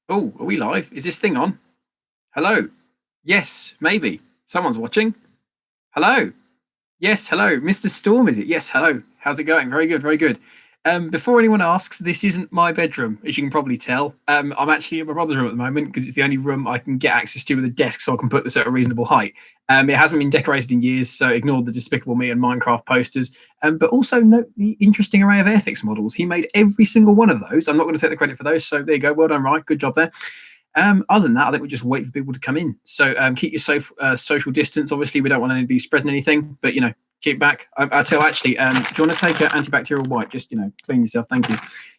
Oh, are we live? Is this thing on? Hello? Yes, maybe. Someone's watching. Hello? Yes, hello. Mr. Storm, is it? Yes, hello. How's it going? Very good, very good. Before anyone asks, this isn't my bedroom, as you can probably tell. I'm actually in my brother's room at the moment because it's the only room I can get access to with a desk so I can put this at a reasonable height. It hasn't been decorated in years, so ignore the Despicable Me and Minecraft posters. But also note the interesting array of Airfix models. He made every single one of those. I'm not going to take the credit for those, so there you go. Well done, Ryan. Good job there. Other than that, I think we just wait for people to come in. So keep your social distance. Obviously, we don't want to be spreading anything, but keep back. I tell actually, do you want to take an antibacterial wipe? Just clean yourself. Thank you.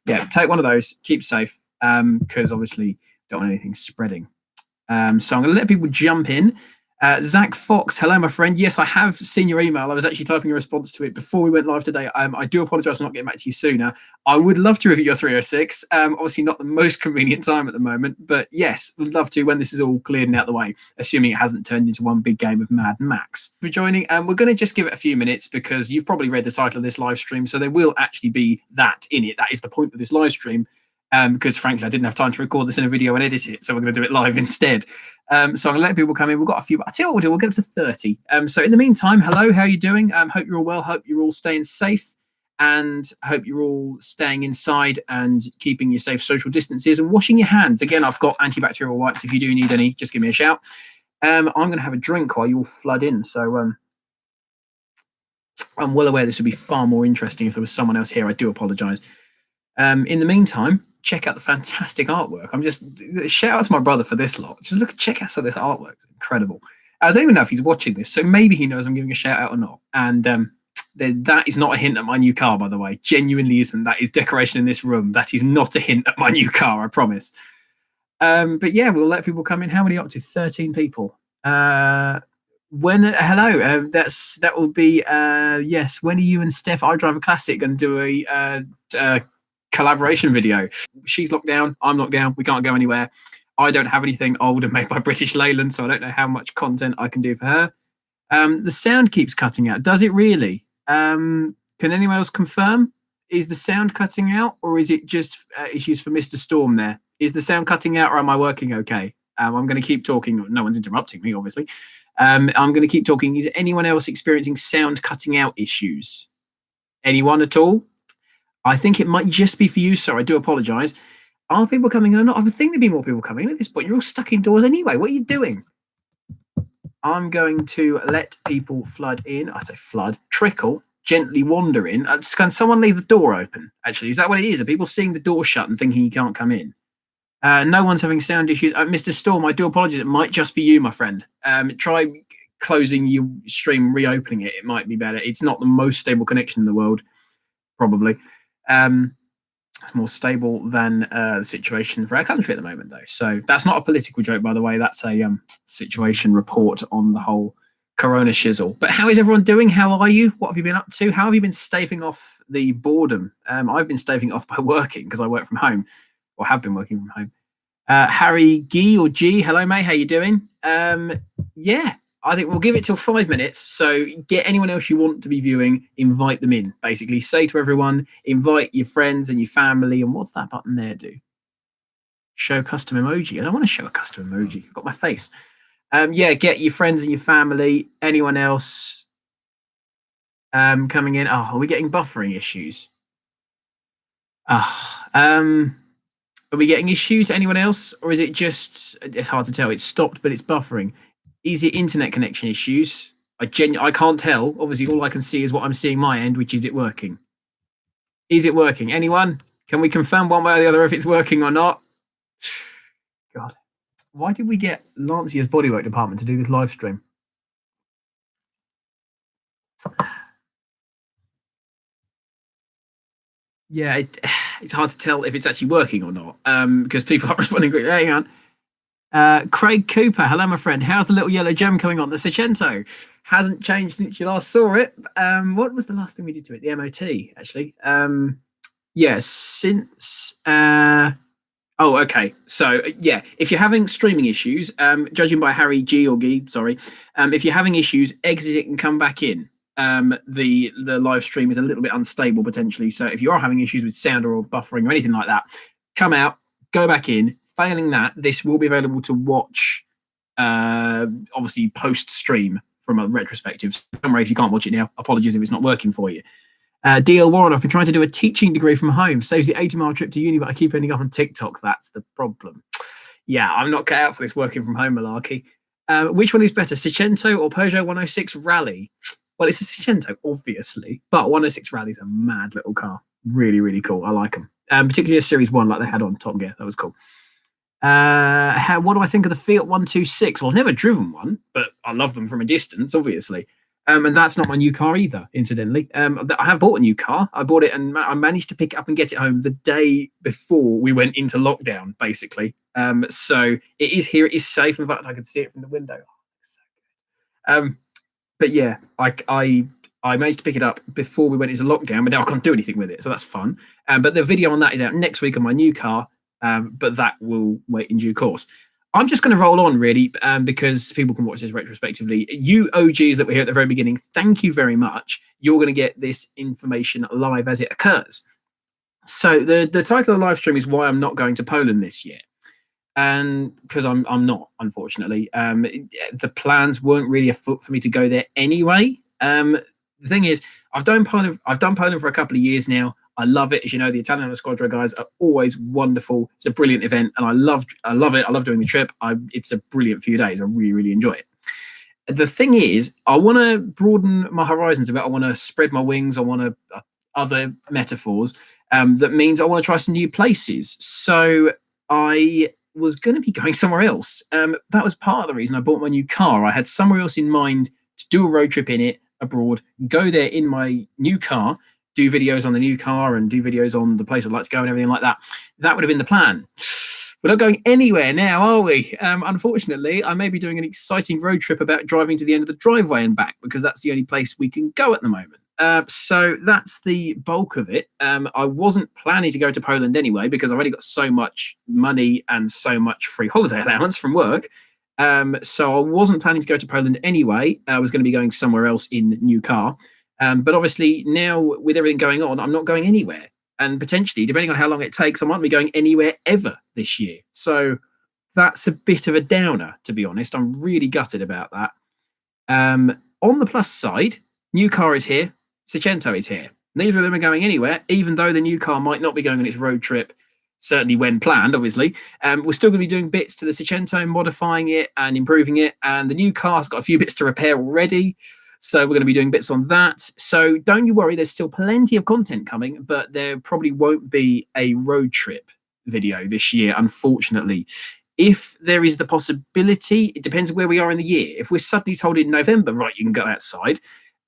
Yeah, take one of those. Keep safe, because obviously don't want anything spreading. So I'm going to let people jump in. Zach Fox, hello, my friend. Yes, I have seen your email. I was actually typing a response to it before we went live today. I do apologise for not getting back to you sooner. I would love to review your 306. Obviously, not the most convenient time at the moment, but yes, would love to when this is all cleared and out of the way, assuming it hasn't turned into one big game of Mad Max. For joining, we're going to just give it a few minutes because you've probably read the title of this live stream, so there will actually be that in it. That is the point of this live stream. Because frankly, I didn't have time to record this in a video and edit it, so we're going to do it live instead. So I'm going to let people come in. We've got a few. I tell you what we'll do. We'll get up to 30. So in the meantime, hello, how are you doing? Hope you're all well. Hope you're all staying safe, and hope you're all staying inside and keeping your safe social distances and washing your hands. Again, I've got antibacterial wipes. If you do need any, just give me a shout. I'm going to have a drink while you all flood in. So I'm well aware this would be far more interesting if there was someone else here. I do apologise. In the meantime, check out the fantastic artwork. I'm just shout out to my brother for this lot. Just check out some of this artwork. It's incredible. I don't even know if he's watching this, so maybe he knows I'm giving a shout out or not. And that is not a hint at my new car, by the way. Genuinely isn't. That is decoration in this room. That is not a hint at my new car, I promise. But yeah, we'll let people come in. How many up to? 13 people. Hello. That will be yes. When are you and Steph iDriver Classic going to do a collaboration video? She's locked down. I'm locked down. We can't go anywhere. I don't have anything old and made by British Leyland, so I don't know how much content I can do for her. The sound keeps cutting out. Does it really? Can anyone else confirm? Is the sound cutting out, or is it just issues for Mr. Storm there? Is the sound cutting out, or am I working okay? I'm going to keep talking. No one's interrupting me, obviously. I'm going to keep talking. Is anyone else experiencing sound cutting out issues? Anyone at all? I think it might just be for you, sir. I do apologise. Are people coming in or not? I would think there'd be more people coming in at this point. You're all stuck indoors anyway. What are you doing? I'm going to let people flood in. I say flood, trickle, gently wander in. Can someone leave the door open? Actually, is that what it is? Are people seeing the door shut and thinking you can't come in? No one's having sound issues. Mr. Storm, I do apologise. It might just be you, my friend. Try closing your stream, reopening it. It might be better. It's not the most stable connection in the world, probably. It's more stable than the situation for our country at the moment, though. So that's not a political joke, by the way. That's a situation report on the whole corona shizzle. But how is everyone doing? How are you? What have you been up to? How have you been staving off the boredom? I've been staving off by working because I work from home, or have been working from home. Harry G or G, hello mate, how you doing? Yeah, I think we'll give it till 5 minutes. So get anyone else you want to be viewing, invite them in. Basically, say to everyone, invite your friends and your family. And what's that button there do? Show custom emoji. I don't want to show a custom emoji. I've got my face. Yeah, get your friends and your family. Anyone else coming in? Oh, are we getting buffering issues? Are we getting issues? Anyone else? Or is it just, it's hard to tell. It's stopped, but it's buffering. Is it internet connection issues? I can't tell. Obviously, all I can see is what I'm seeing my end, which is it working. Is it working? Anyone? Can we confirm one way or the other if it's working or not? God. Why did we get Lancia's bodywork department to do this live stream? Yeah, it's hard to tell if it's actually working or not, because people are responding quickly. Hang on. Craig Cooper, hello, my friend. How's the little yellow gem coming on? The Seicento hasn't changed since you last saw it. What was the last thing we did to it? The MOT, actually. Yes, since... Oh, okay. So, yeah, if you're having streaming issues, judging by Harry G or G, sorry, if you're having issues, exit it and come back in. The live stream is a little bit unstable potentially. So if you are having issues with sound or buffering or anything like that, come out, go back in, Failing that, this will be available to watch, obviously post-stream from a retrospective. So don't worry if you can't watch it now. Apologies if it's not working for you. DL Warren, I've been trying to do a teaching degree from home. Saves the 80-mile trip to uni, but I keep ending up on TikTok. That's the problem. Yeah, I'm not cut out for this working from home malarkey. Which one is better, Seicento or Peugeot 106 Rally? Well, it's a Seicento, obviously, but 106 Rally is a mad little car. Really, really cool. I like them. Particularly a Series 1 like they had on Top Gear. That was cool. What do I think of the Fiat 126? Well, I've never driven one, but I love them from a distance, obviously. And that's not my new car either, incidentally. I have bought a new car. I bought it and I managed to pick it up and get it home the day before we went into lockdown, basically. So it is here. It is safe. In fact, I could see it from the window. But yeah, I managed to pick it up before we went into lockdown, but now I can't do anything with it. So that's fun. But the video on that is out next week on my new car. But that will wait in due course. I'm just going to roll on, really, because people can watch this retrospectively. You OGs that were here at the very beginning, thank you very much. You're going to get this information live as it occurs. So the title of the live stream is why I'm not going to Poland this year. And because I'm not, unfortunately. The plans weren't really afoot for me to go there anyway. The thing is, I've done Poland for a couple of years now. I love it. As you know, the Italian Squadra guys are always wonderful. It's a brilliant event, and I love it. I love doing the trip. It's a brilliant few days. I really, really enjoy it. The thing is, I want to broaden my horizons a bit. I want to spread my wings. I want to other metaphors. That means I want to try some new places. So I was going to be going somewhere else. That was part of the reason I bought my new car. I had somewhere else in mind to do a road trip in it abroad. Go there in my new car. Do videos on the new car and do videos on the place I'd like to go and everything like that. That would have been the plan. We're not going anywhere now, are we? Unfortunately, I may be doing an exciting road trip about driving to the end of the driveway and back because that's the only place we can go at the moment. So that's the bulk of it. I wasn't planning to go to Poland anyway because I've already got so much money and so much free holiday allowance from work. So I wasn't planning to go to Poland anyway. I was going to be going somewhere else in the new car. But obviously now with everything going on, I'm not going anywhere. And potentially, depending on how long it takes, I might be going anywhere ever this year. So that's a bit of a downer, to be honest. I'm really gutted about that. On the plus side, new car is here. Seicento is here. Neither of them are going anywhere, even though the new car might not be going on its road trip, certainly when planned, obviously. We're still going to be doing bits to the Seicento, modifying it and improving it. And the new car's got a few bits to repair already. So we're going to be doing bits on that. So don't you worry, there's still plenty of content coming, but there probably won't be a road trip video this year, unfortunately. If there is the possibility, it depends where we are in the year. If we're suddenly told in November, right, you can go outside,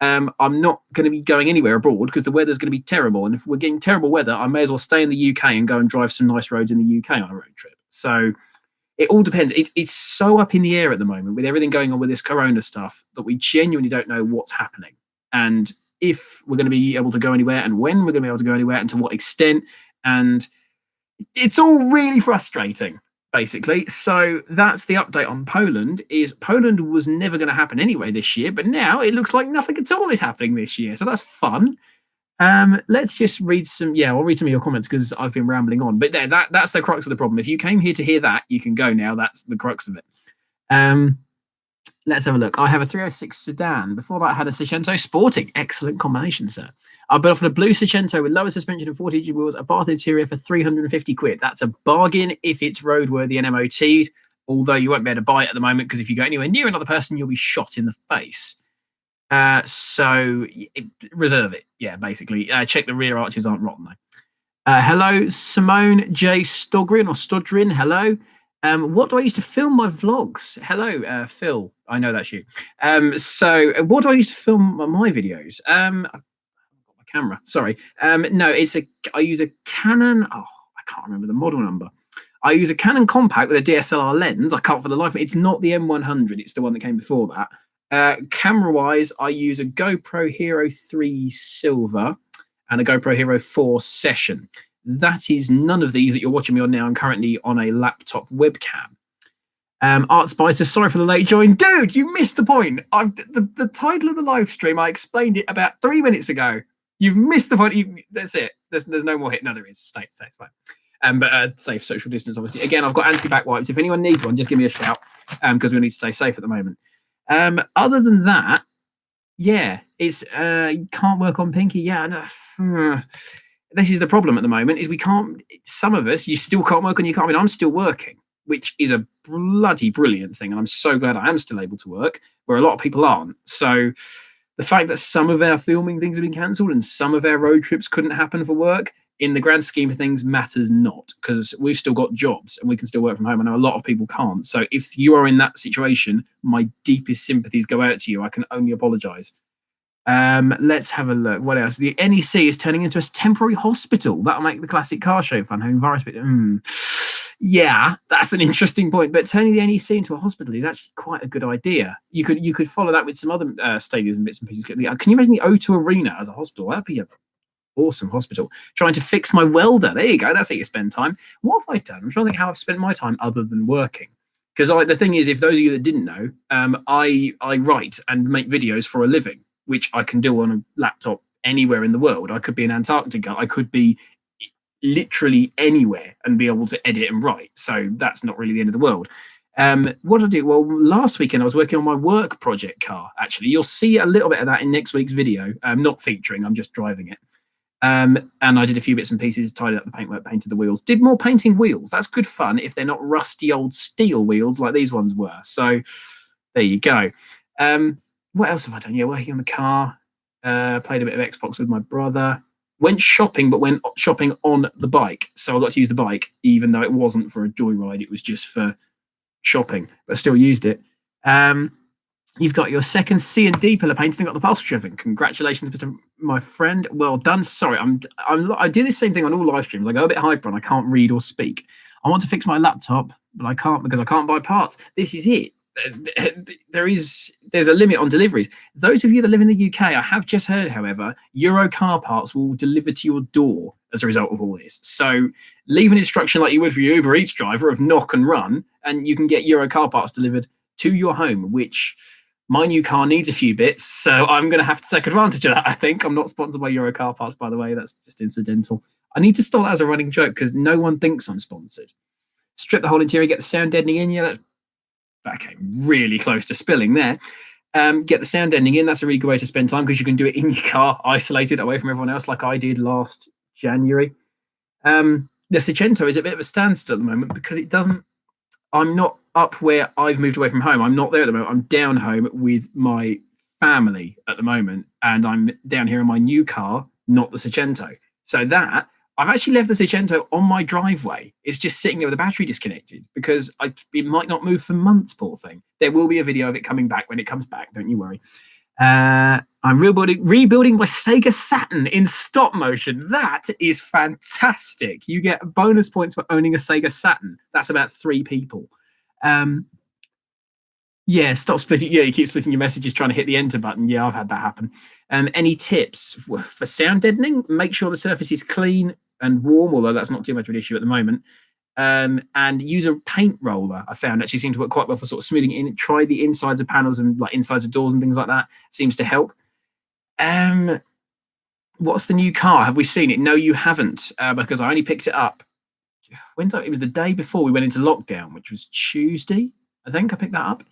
I'm not going to be going anywhere abroad because the weather's going to be terrible. And if we're getting terrible weather, I may as well stay in the UK and go and drive some nice roads in the UK on a road trip. So it all depends. It's so up in the air at the moment with everything going on with this corona stuff that we genuinely don't know what's happening. And if we're going to be able to go anywhere and when we're going to be able to go anywhere and to what extent. And it's all really frustrating, basically. So that's the update on Poland. Is Poland was never going to happen anyway this year, but now it looks like nothing at all is happening this year. So that's fun. Let's just read some. Yeah, I'll read some of your comments because I've been rambling on. But that's the crux of the problem. If you came here to hear that, you can go now. That's the crux of it. Let's have a look. I have a 306 sedan. Before that, I had a Seicento Sporting. Excellent combination, sir. I've been offered a blue Seicento with lower suspension and 40 wheels, a bath interior for 350 quid. That's a bargain if it's roadworthy and MOT'd, although you won't be able to buy it at the moment because if you go anywhere near another person, you'll be shot in the face. So reserve it. Yeah, basically. Check the rear arches aren't rotten, though. Hello, Simone J. Stodrin. Hello. What do I use to film my vlogs? Hello, Phil. I know that's you. So what do I use to film my videos? I've got my camera. Sorry. No, I use a Canon. Oh, I can't remember the model number. I use a Canon compact with a DSLR lens. I can't for the life of me. It's not the M100. It's the one that came before that. Camera-wise, I use a GoPro Hero 3 Silver and a GoPro Hero 4 Session. That is none of these that you're watching me on now. I'm currently on a laptop webcam. Art Spicer, sorry for the late join. Dude, you missed the point. The title of the live stream, I explained it about 3 minutes ago. You've missed the point. That's it. There's no more hit. No, there is. Stay, it's fine. but safe social distance, obviously. Again, I've got anti-back wipes. If anyone needs one, just give me a shout, because we need to stay safe at the moment. Other than that, yeah, it's you can't work on Pinky. Yeah, no, this is the problem at the moment. Is we can't. Some of us, you still can't work on your car. I mean, I'm still working, which is a bloody brilliant thing, and I'm so glad I am still able to work, where a lot of people aren't. So the fact that some of our filming things have been cancelled and some of our road trips couldn't happen for work, in the grand scheme of things, matters not, because we've still got jobs and we can still work from home. I know a lot of people can't. So if you are in that situation, my deepest sympathies go out to you. I can only apologise. Let's have a look. What else? The NEC is turning into a temporary hospital. That'll make the classic car show fun. Having virus, yeah, that's an interesting point. But turning the NEC into a hospital is actually quite a good idea. You could follow that with some other stadiums and bits and pieces. Can you imagine the O2 Arena as a hospital? That'd be an awesome hospital. Trying to fix my welder. There you go. That's how you spend time. What have I done? I'm trying to think how I've spent my time other than working. Because the thing is, if those of you that didn't know, I write and make videos for a living, which I can do on a laptop anywhere in the world. I could be in Antarctica. I could be literally anywhere and be able to edit and write. So that's not really the end of the world. What did I do? Well, last weekend I was working on my work project car, actually. You'll see a little bit of that in next week's video. Not featuring, I'm just driving it. And I did a few bits and pieces, tidied up the paintwork, painted the wheels. Did more painting wheels. That's good fun if they're not rusty old steel wheels like these ones were. So there you go. What else have I done? Yeah, working on the car. Played a bit of Xbox with my brother. Went shopping, but went shopping on the bike. So I got to use the bike, even though it wasn't for a joyride. It was just for shopping, but I still used it. You've got your second C&D pillar painted and got the pulse driven. Congratulations, my friend. Well done. Sorry, I do the same thing on all live streams. I go a bit hyper and I can't read or speak. I want to fix my laptop, but I can't because I can't buy parts. This is it. There's a limit on deliveries. Those of you that live in the UK, I have just heard, however, Euro car parts will deliver to your door as a result of all this. So leave an instruction like you would for your Uber Eats driver of knock and run, and you can get Euro car parts delivered to your home, which my new car needs a few bits. So I'm going to have to take advantage of that, I think. I'm not sponsored by Euro car parts, by the way. That's just incidental. I need to start that as a running joke because no one thinks I'm sponsored. Strip the whole interior, get the sound deadening in. Yeah, that came really close to spilling there. Get the sound deadening in. That's a really good way to spend time because you can do it in your car, isolated away from everyone else, like I did last January. The Seicento is a bit of a standstill at the moment because it doesn't. I'm not up where I've moved away from home. I'm not there at the moment. I'm down home with my family at the moment, and I'm down here in my new car, not the Seicento. So that I've actually left the Seicento on my driveway. It's just sitting there with the battery disconnected because it might not move for months, poor thing. There will be a video of it coming back when it comes back. Don't you worry. I'm rebuilding my Sega Saturn in stop motion. That is fantastic. You get bonus points for owning a Sega Saturn. That's about 3 people. Yeah, stop splitting. Yeah, you keep splitting your messages trying to hit the enter button. Yeah, I've had that happen. Any tips for sound deadening? Make sure the surface is clean and warm, although that's not too much of an issue at the moment. And use a paint roller. I found actually seemed to work quite well for sort of smoothing in. Try the insides of panels and like insides of doors and things like that. Seems to help. What's the new car? Have we seen it? No, you haven't, because I only picked it up. It was the day before we went into lockdown, which was Tuesday. I think I picked that up.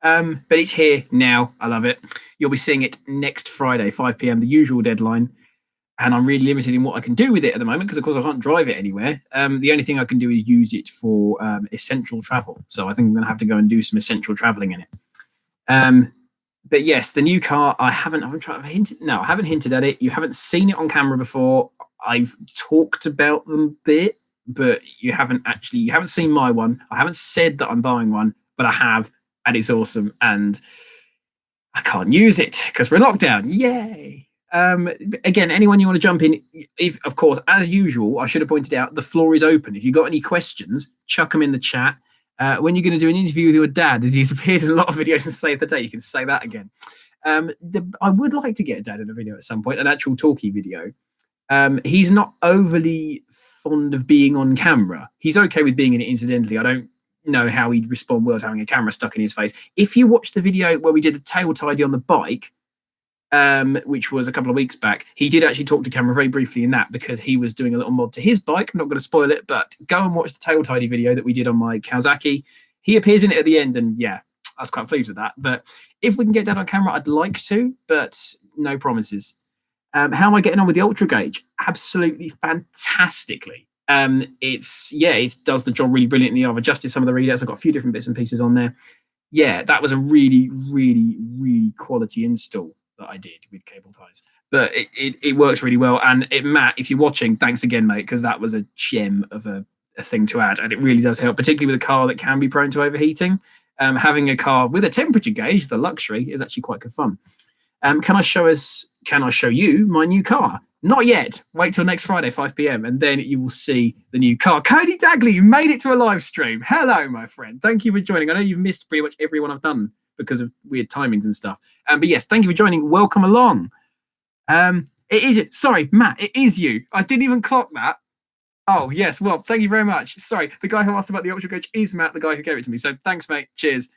But it's here now. I love it. You'll be seeing it next Friday, 5 p.m, the usual deadline. And I'm really limited in what I can do with it at the moment because, of course, I can't drive it anywhere. The only thing I can do is use it for essential travel. So I think I'm going to have to go and do some essential traveling in it. But yes, the new car, I haven't hinted at it. You haven't seen it on camera before. I've talked about them a bit, but you haven't seen my one. I haven't said that I'm buying one, but I have, and it's awesome. And I can't use it because we're in lockdown. Yay. Again, anyone you want to jump in, if of course, as usual, I should have pointed out the floor is open. If you've got any questions, chuck them in the chat. When you're going to do an interview with your dad, as he's appeared in a lot of videos and saved the day, you can say that again. I would like to get dad in a video at some point, an actual talkie video. He's not overly fond of being on camera. He's okay with being in it incidentally. I don't know how he'd respond well to having a camera stuck in his face. If you watch the video where we did the tail tidy on the bike, which was a couple of weeks back. He did actually talk to camera very briefly in that because he was doing a little mod to his bike. I'm not going to spoil it, but go and watch the tail tidy video that we did on my Kawasaki. He appears in it at the end, and yeah, I was quite pleased with that. But if we can get that on camera, I'd like to, but no promises. How am I getting on with the Ultra Gauge? Absolutely fantastically. It does the job really brilliantly. I've adjusted some of the readouts. I've got a few different bits and pieces on there. Yeah, that was a really, really, really quality install that I did with cable ties. But it works really well. And Matt, if you're watching, thanks again, mate, because that was a gem of a thing to add. And it really does help, particularly with a car that can be prone to overheating. Having a car with a temperature gauge, the luxury, is actually quite good fun. Can I show you my new car? Not yet. Wait till next Friday, 5 p.m. and then you will see the new car. Cody Dagley, you made it to a live stream. Hello, my friend. Thank you for joining. I know you've missed pretty much every one I've done because of weird timings and stuff. But yes, thank you for joining. Welcome along. Sorry, Matt, it is you. I didn't even clock that. Oh, yes. Well, thank you very much. Sorry, the guy who asked about the Ultra Gauge is Matt, the guy who gave it to me. So thanks, mate. Cheers.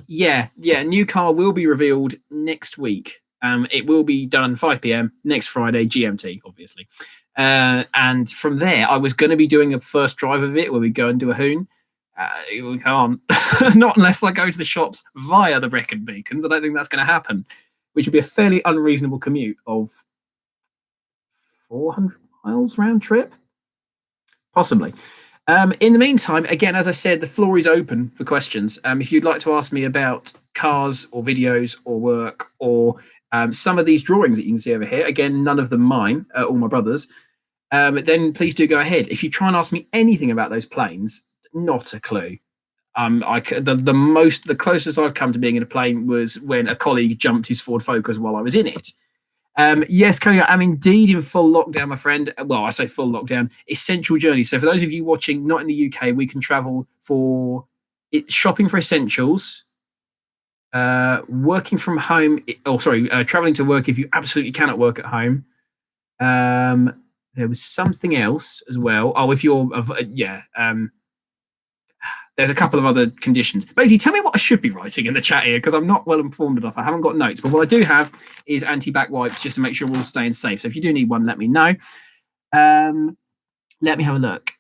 New car will be revealed next week. It will be done 5 p.m. next Friday, GMT, obviously. And from there, I was going to be doing a first drive of it where we go and do a hoon. We can't. Not unless I go to the shops via the Brecon Beacons. I don't think that's going to happen, which would be a fairly unreasonable commute of 400 miles round trip. Possibly. In the meantime, again, as I said, the floor is open for questions. If you'd like to ask me about cars or videos or work or some of these drawings that you can see over here, again, none of them mine, all my brothers, then please do go ahead. If you try and ask me anything about those planes, not a clue. The closest I've come to being in a plane was when a colleague jumped his Ford Focus while I was in it. Yes, Cody, I'm indeed in full lockdown, my friend. Well, I say full lockdown, essential journey. So for those of you watching, not in the UK, we can travel for shopping for essentials, working from home, traveling to work if you absolutely cannot work at home. There was something else as well. Oh, if you're, there's a couple of other conditions. Basically, tell me what I should be writing in the chat here because I'm not well informed enough. I haven't got notes, but what I do have is anti-back wipes just to make sure we're all staying safe. So if you do need one, let me know. Let me have a look.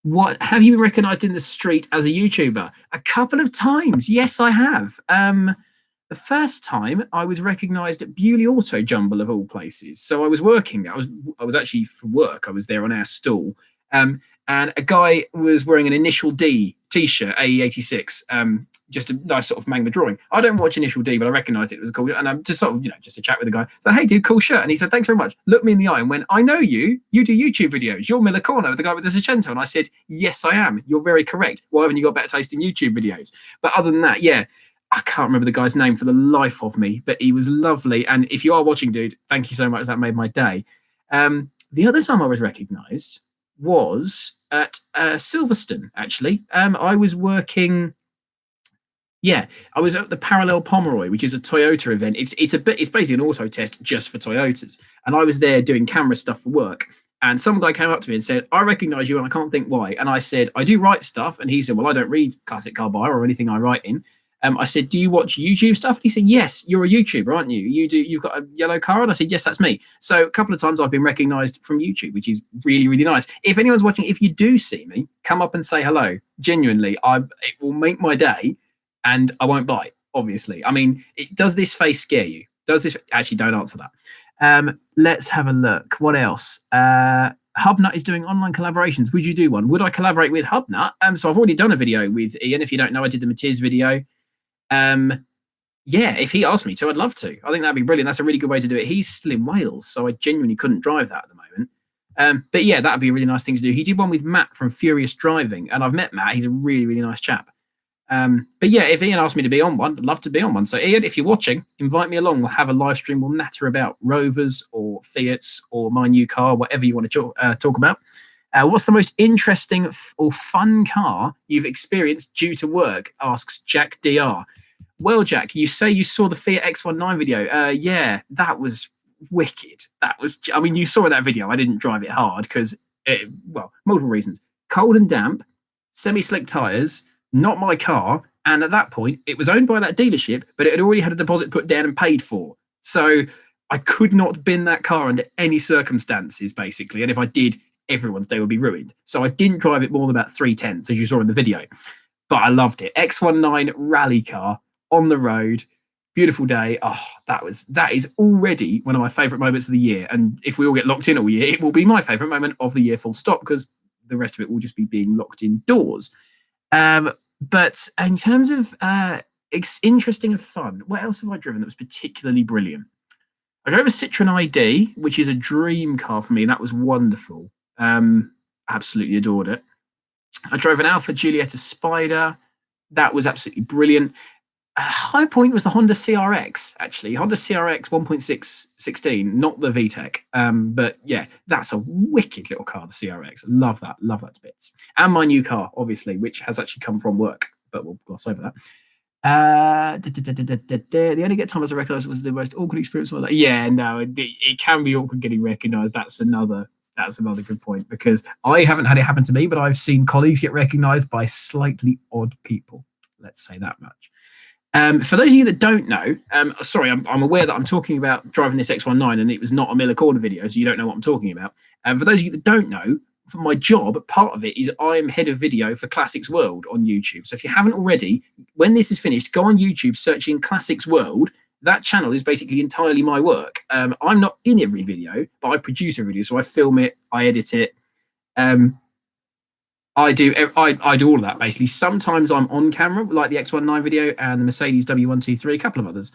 What have you been recognised in the street as a YouTuber? A couple of times. Yes, I have. The first time I was recognised at Bewley Auto Jumble of all places. So I was working. I was actually for work. I was there on our stall. And a guy was wearing an Initial D t-shirt, AE86, just a nice sort of manga drawing. I don't watch Initial D, but I recognised it was cool. And I'm just sort of, just a chat with the guy. So, hey, dude, cool shirt. And he said, thanks very much. Looked me in the eye and went, I know you. You do YouTube videos. You're Miller Corner, the guy with the Seicento. And I said, yes, I am. You're very correct. Why haven't you got better taste in YouTube videos? But other than that, yeah, I can't remember the guy's name for the life of me, but he was lovely. And if you are watching, dude, thank you so much. That made my day. The other time I was recognised was at Silverstone, actually. I was working. Yeah, I was at the Parallel Pomeroy, which is a Toyota event. It's basically an auto test just for Toyotas, and I was there doing camera stuff for work. And some guy came up to me and said, "I recognise you, and I can't think why." And I said, "I do write stuff." And he said, "Well, I don't read Classic Car Buyer or anything I write in." I said, "Do you watch YouTube stuff?" And he said, "Yes, you're a YouTuber, aren't you? You've got a yellow car." And I said, "Yes, that's me." So a couple of times I've been recognised from YouTube, which is really, really nice. If anyone's watching, if you do see me, come up and say hello. Genuinely, it will make my day, and I won't bite, obviously. I mean, does this face scare you? Does this actually? Don't answer that. Let's have a look. What else? Hubnut is doing online collaborations. Would you do one? Would I collaborate with Hubnut? So I've already done a video with Ian. If you don't know, I did the Matiz video. Yeah, if he asked me to, I'd love to. I think that'd be brilliant. That's a really good way to do it. He's still in Wales, so I genuinely couldn't drive that at the moment. But yeah, that'd be a really nice thing to do. He did one with Matt from Furious Driving, and I've met Matt. He's a really, really nice chap. But yeah, if Ian asked me to be on one, I'd love to be on one. So Ian, if you're watching, invite me along. We'll have a live stream. We'll natter about Rovers or Fiats or my new car, whatever you want to talk about. What's the most interesting or fun car you've experienced due to work? Asks Jack DR. Well, Jack, you say you saw the Fiat X19 video. Yeah, that was wicked. You saw that video. I didn't drive it hard because, multiple reasons. Cold and damp, semi-slick tyres, not my car, And at that point, it was owned by that dealership, but it had already had a deposit put down and paid for. So I could not bin that car under any circumstances, basically. And if I did, everyone's day would be ruined. So I didn't drive it more than about 3/10, as you saw in the video. But I loved it. X19 rally car on the road. Beautiful day. Oh, that is already one of my favourite moments of the year. And if we all get locked in all year, it will be my favourite moment of the year, full stop, because the rest of it will just be being locked indoors. But in terms of it's interesting and fun, what else have I driven that was particularly brilliant? I drove a Citroen ID, which is a dream car for me. That was wonderful. Absolutely adored it. I drove an Alfa Giulietta Spider. That was absolutely brilliant. High point was the Honda CRX, actually. Honda CRX 1.6 16, not the VTEC. But yeah, that's a wicked little car, the CRX. Love that to bits. And my new car, obviously, which has actually come from work, but we'll gloss over that. The only time I was recognised was the most awkward experience. Yeah, no, it can be awkward getting recognised. That's another good point, because I haven't had it happen to me, but I've seen colleagues get recognised by slightly odd people. Let's say that much. For those of you that don't know, sorry, I'm aware that I'm talking about driving this X19 and it was not a Miller Corner video, so you don't know what I'm talking about. For those of you that don't know, for my job, part of it is I'm head of video for Classics World on YouTube. So if you haven't already, when this is finished, go on YouTube, searching Classics World. That channel is basically entirely my work. I'm not in every video, but I produce a video. So I film it, I edit it. I do all of that, basically. Sometimes I'm on camera, like the X19 video and the Mercedes W123, a couple of others.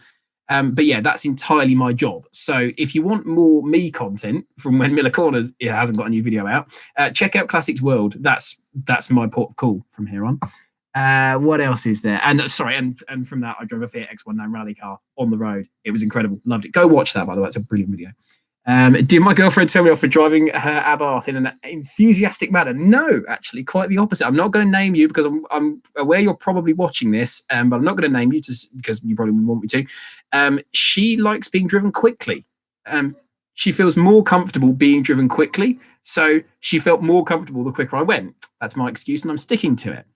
But yeah, that's entirely my job. So if you want more me content from when Miller Corners hasn't got a new video out, check out Classics World. That's my port of call from here on. What else is there? And sorry, and from that, I drove a Fiat X19 rally car on the road. It was incredible. Loved it. Go watch that, by the way. It's a brilliant video. Did my girlfriend tell me off for driving her Abarth in an enthusiastic manner? No, actually, quite the opposite. I'm not going to name you because I'm aware you're probably watching this, but I'm not going to name you because you probably wouldn't want me to. She likes being driven quickly. She feels more comfortable being driven quickly, so she felt more comfortable the quicker I went. That's my excuse, and I'm sticking to it.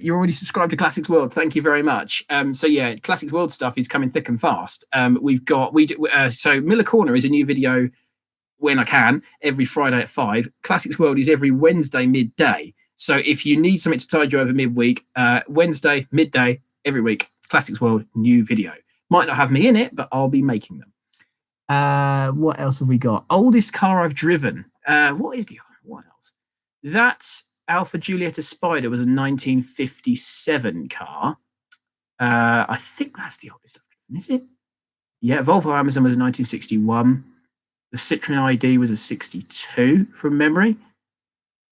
You're already subscribed to Classics World. Thank you very much. So yeah, Classics World stuff is coming thick and fast. So Miller Corner is a new video when I can, every Friday at 5. Classics World is every Wednesday midday. So if you need something to tide you over midweek, Wednesday midday every week, Classics World new video. Might not have me in it, but I'll be making them. What else have we got? Oldest car I've driven. What else? That's Alfa Giulietta Spider was a 1957 car. I think that's the oldest I've driven, is it? Yeah, Volvo Amazon was a 1961. The Citroen ID was a 62 from memory.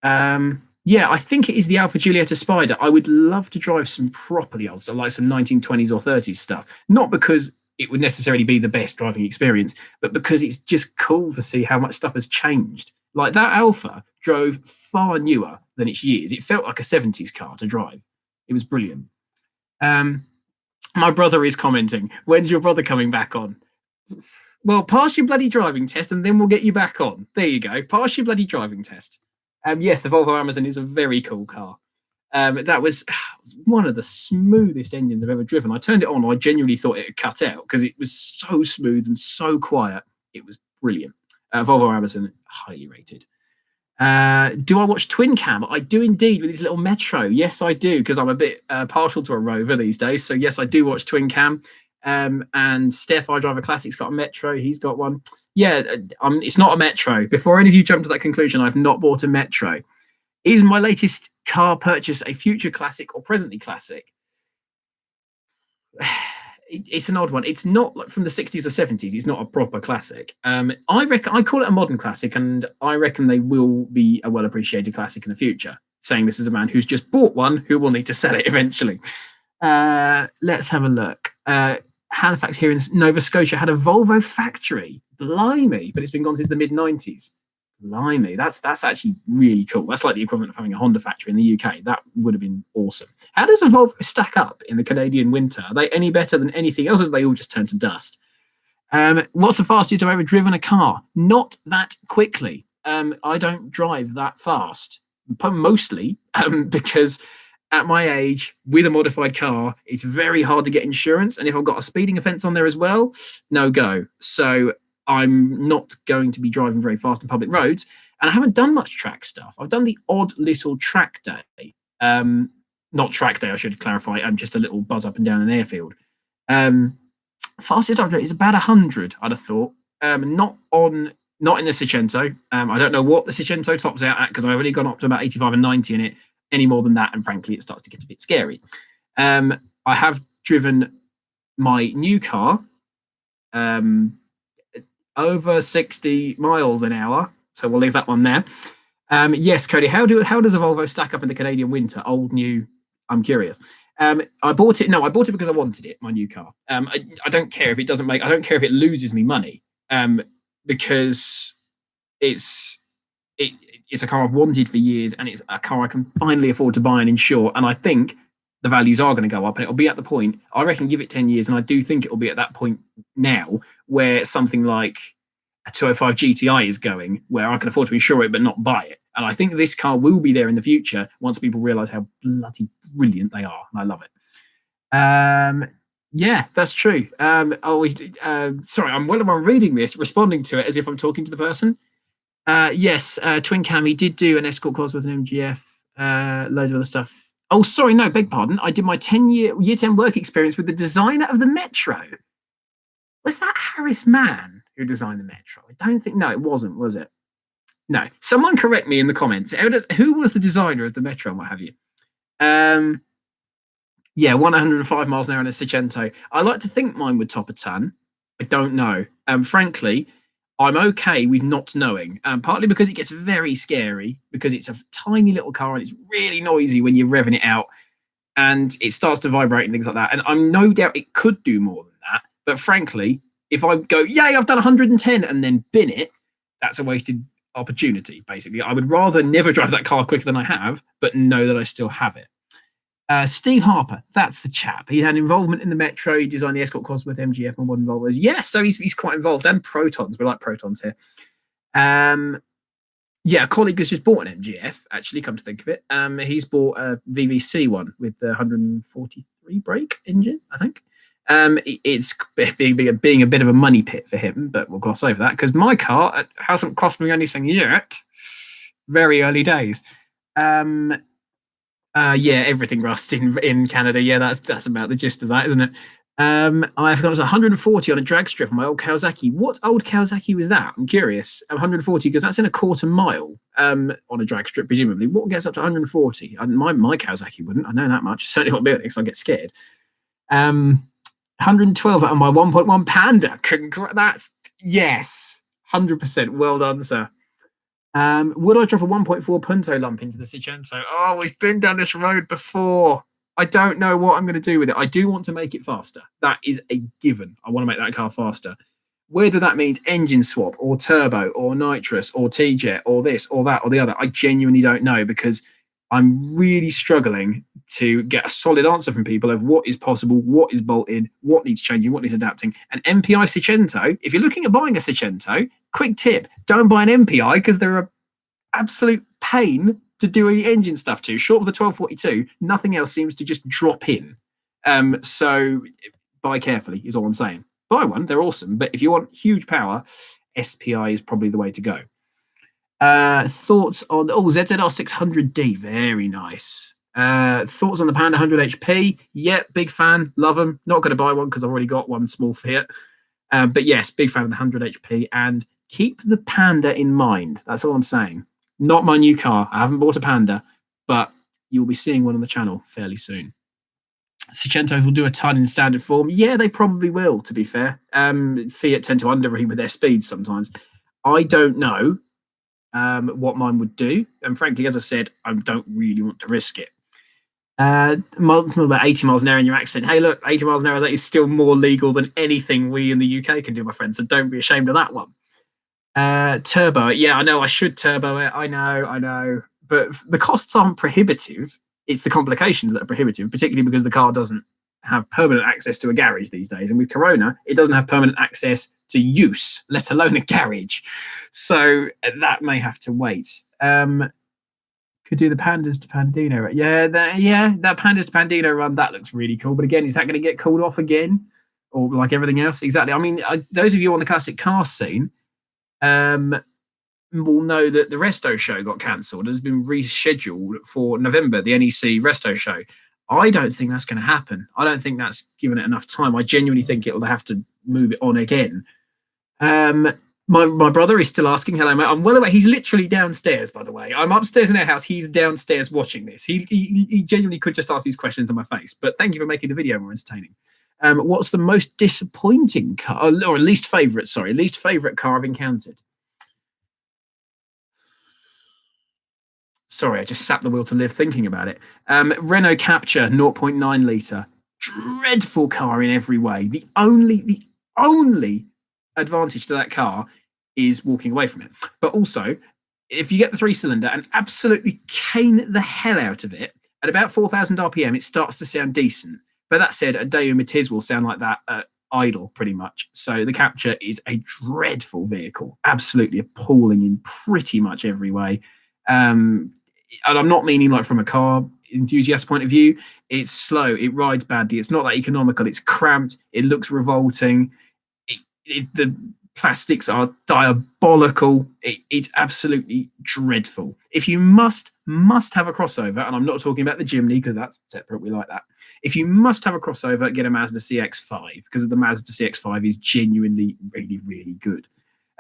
Yeah, I think it is the Alfa Giulietta Spider. I would love to drive some properly old, so like some 1920s or 30s stuff. Not because it would necessarily be the best driving experience, but because it's just cool to see how much stuff has changed. Like that Alfa drove far newer than its years. It felt like a 70s car to drive. It was brilliant. My brother is commenting, when's your brother coming back on? Well, pass your bloody driving test and then we'll get you back on. There you go. Pass your bloody driving test. Yes, the Volvo Amazon is a very cool car. That was one of the smoothest engines I've ever driven. I turned it on and I genuinely thought it had cut out because it was so smooth and so quiet. It was brilliant. Volvo Amazon, highly rated. Do I watch Twin Cam? I do indeed, with his little Metro. Yes, I do, because I'm a bit partial to a Rover these days. So yes, I do watch Twin Cam. And Steph, I drive a Classic's got a Metro. He's got one. Yeah, it's not a Metro. Before any of you jump to that conclusion, I've not bought a Metro. Is my latest car purchase a future classic or presently classic? It's an odd one. It's not like from the 60s or 70s. It's not a proper classic. I reckon I call it a modern classic, and I reckon they will be a well-appreciated classic in the future. Saying this as a man who's just bought one who will need to sell it eventually. Let's have a look. Halifax here in Nova Scotia had a Volvo factory. Blimey, but it's been gone since the mid-90s. Blimey, that's actually really cool. That's like the equivalent of having a Honda factory in the UK. That would have been awesome. How does a Volvo stack up in the Canadian winter? Are they any better than anything else, or do they all just turn to dust? What's the fastest I've ever driven a car? Not that quickly. I don't drive that fast, mostly because at my age, with a modified car, it's very hard to get insurance. And if I've got a speeding offence on there as well, no go. So I'm not going to be driving very fast on public roads. And I haven't done much track stuff. I've done the odd little track day. Not track day, I should clarify. I'm just a little buzz up and down an airfield. Fastest I've done is about 100, I'd have thought. Not in the Seicento. I don't know what the Seicento tops out at because I've only gone up to about 85 and 90 in it. Any more than that, and frankly, it starts to get a bit scary. I have driven my new car over 60 miles an hour, so we'll leave that one there. Yes, Cody, how does a Volvo stack up in the Canadian winter? Old, new? I'm curious. I bought it. No, I bought it because I wanted it. My new car. I don't care if it doesn't make. I don't care if it loses me money. Because it's a car I've wanted for years, and it's a car I can finally afford to buy and insure. And I think the values are going to go up, and it'll be at the point. I reckon give it 10 years, and I do think it'll be at that point now where something like a 205 GTI is going, where I can afford to insure it but not buy it. And I think this car will be there in the future once people realise how bloody brilliant they are, and I love it. Yeah, that's true. Sorry, I'm reading this, responding to it as if I'm talking to the person. Yes, Twin Cami did do an escort course with an MGF, loads of other stuff. Oh, sorry, no, beg pardon. I did my year 10 work experience with the designer of the Metro. Was that Harris Mann who designed the Metro? I don't think. No, it wasn't, was it? No. Someone correct me in the comments. Who was the designer of the Metro and what have you? Yeah, 105 miles an hour in a Seicento. I like to think mine would top a ton. I don't know. Frankly, I'm okay with not knowing. Partly because it gets very scary because it's a tiny little car and it's really noisy when you're revving it out and it starts to vibrate and things like that. And I'm no doubt it could do more than that. But frankly, if I go, yay, I've done 110 and then bin it, that's a wasted opportunity, basically. I would rather never drive that car quicker than I have, but know that I still have it. Steve Harper, that's the chap. He had involvement in the Metro. He designed the escort course with MGF and modern Volvos. Yes, so he's quite involved. And Protons. We like Protons here. Yeah, a colleague has just bought an MGF, actually, come to think of it. He's bought a VVC one with the 143 brake engine, I think. It's being a bit of a money pit for him, but we'll gloss over that because my car hasn't cost me anything yet. Very early days. Yeah, everything rusts in Canada. Yeah, that's about the gist of that, isn't it? I've got 140 on a drag strip on my old Kawasaki. What old Kawasaki was that? I'm curious. 140 because that's in a quarter mile on a drag strip, presumably. What gets up to 140? My Kawasaki wouldn't. I know that much. Certainly not Beatrix. I get scared. 112 on my 1.1 Panda. That's yes, 100%. Well done, sir. Would I drop a 1.4 Punto lump into the Seicento? Oh, we've been down this road before. I don't know what I'm going to do with it. I do want to make it faster. That is a given. I want to make that car faster. Whether that means engine swap or turbo or nitrous or T-Jet or this or that or the other, I genuinely don't know because I'm really struggling to get a solid answer from people of what is possible, what is bolted, what needs changing, what needs adapting. An MPI Seicento, if you're looking at buying a Seicento, quick tip, don't buy an MPI because they're an absolute pain to do any engine stuff to. Short of the 1242, nothing else seems to just drop in. So buy carefully is all I'm saying. Buy one, they're awesome. But if you want huge power, SPI is probably the way to go. Thoughts on ZZR 600D, very nice. Thoughts on the Panda 100 HP? Yeah, big fan, love them. Not going to buy one because I've already got one small Fiat. But yes, big fan of the 100 HP and keep the Panda in mind. That's all I'm saying. Not my new car. I haven't bought a Panda, but you'll be seeing one on the channel fairly soon. Seicentos will do a ton in standard form. Yeah, they probably will, to be fair. Fiat tend to underheat with their speeds sometimes. I don't know what mine would do. And frankly, as I've said, I don't really want to risk it. About 80 miles an hour in your accent. Hey, look, 80 miles an hour is still more legal than anything we in the UK can do, my friend. So don't be ashamed of that one. Turbo. Yeah, I know I should turbo it. I know. But the costs aren't prohibitive. It's the complications that are prohibitive, particularly because the car doesn't have permanent access to a garage these days. And with Corona, it doesn't have permanent access to use, let alone a garage. So that may have to wait. Could do the Pandas to Pandino. That Pandas to Pandino run, that looks really cool. But again, is that going to get called off again? Or like everything else? Exactly. I mean, those of you on the classic car scene will know that the Resto show got cancelled. Has been rescheduled for November, the NEC Resto show. I don't think that's going to happen. I don't think that's given it enough time. I genuinely think it'll have to move it on again. My brother is still asking, hello, mate. I'm well aware. He's literally downstairs, by the way. I'm upstairs in our house. He's downstairs watching this. He genuinely could just ask these questions to my face. But thank you for making the video more entertaining. What's the most disappointing car, or least favourite car I've encountered? Sorry, I just sat the will to live thinking about it. Renault Captur 0.9 litre. Dreadful car in every way. The only advantage to that car is walking away from it. But also, if you get the 3-cylinder and absolutely cane the hell out of it, at about 4,000 RPM, it starts to sound decent. But that said, a Daewoo Matiz will sound like that idle, pretty much. So the Captur is a dreadful vehicle. Absolutely appalling in pretty much every way. And I'm not meaning like from a car enthusiast point of view. It's slow. It rides badly. It's not that economical. It's cramped. It looks revolting. The plastics are diabolical. It's absolutely dreadful. If you must have a crossover, and I'm not talking about the Jimny because that's separate. We like that. If you must have a crossover, get a Mazda CX-5 because the Mazda CX-5 is genuinely really, really good.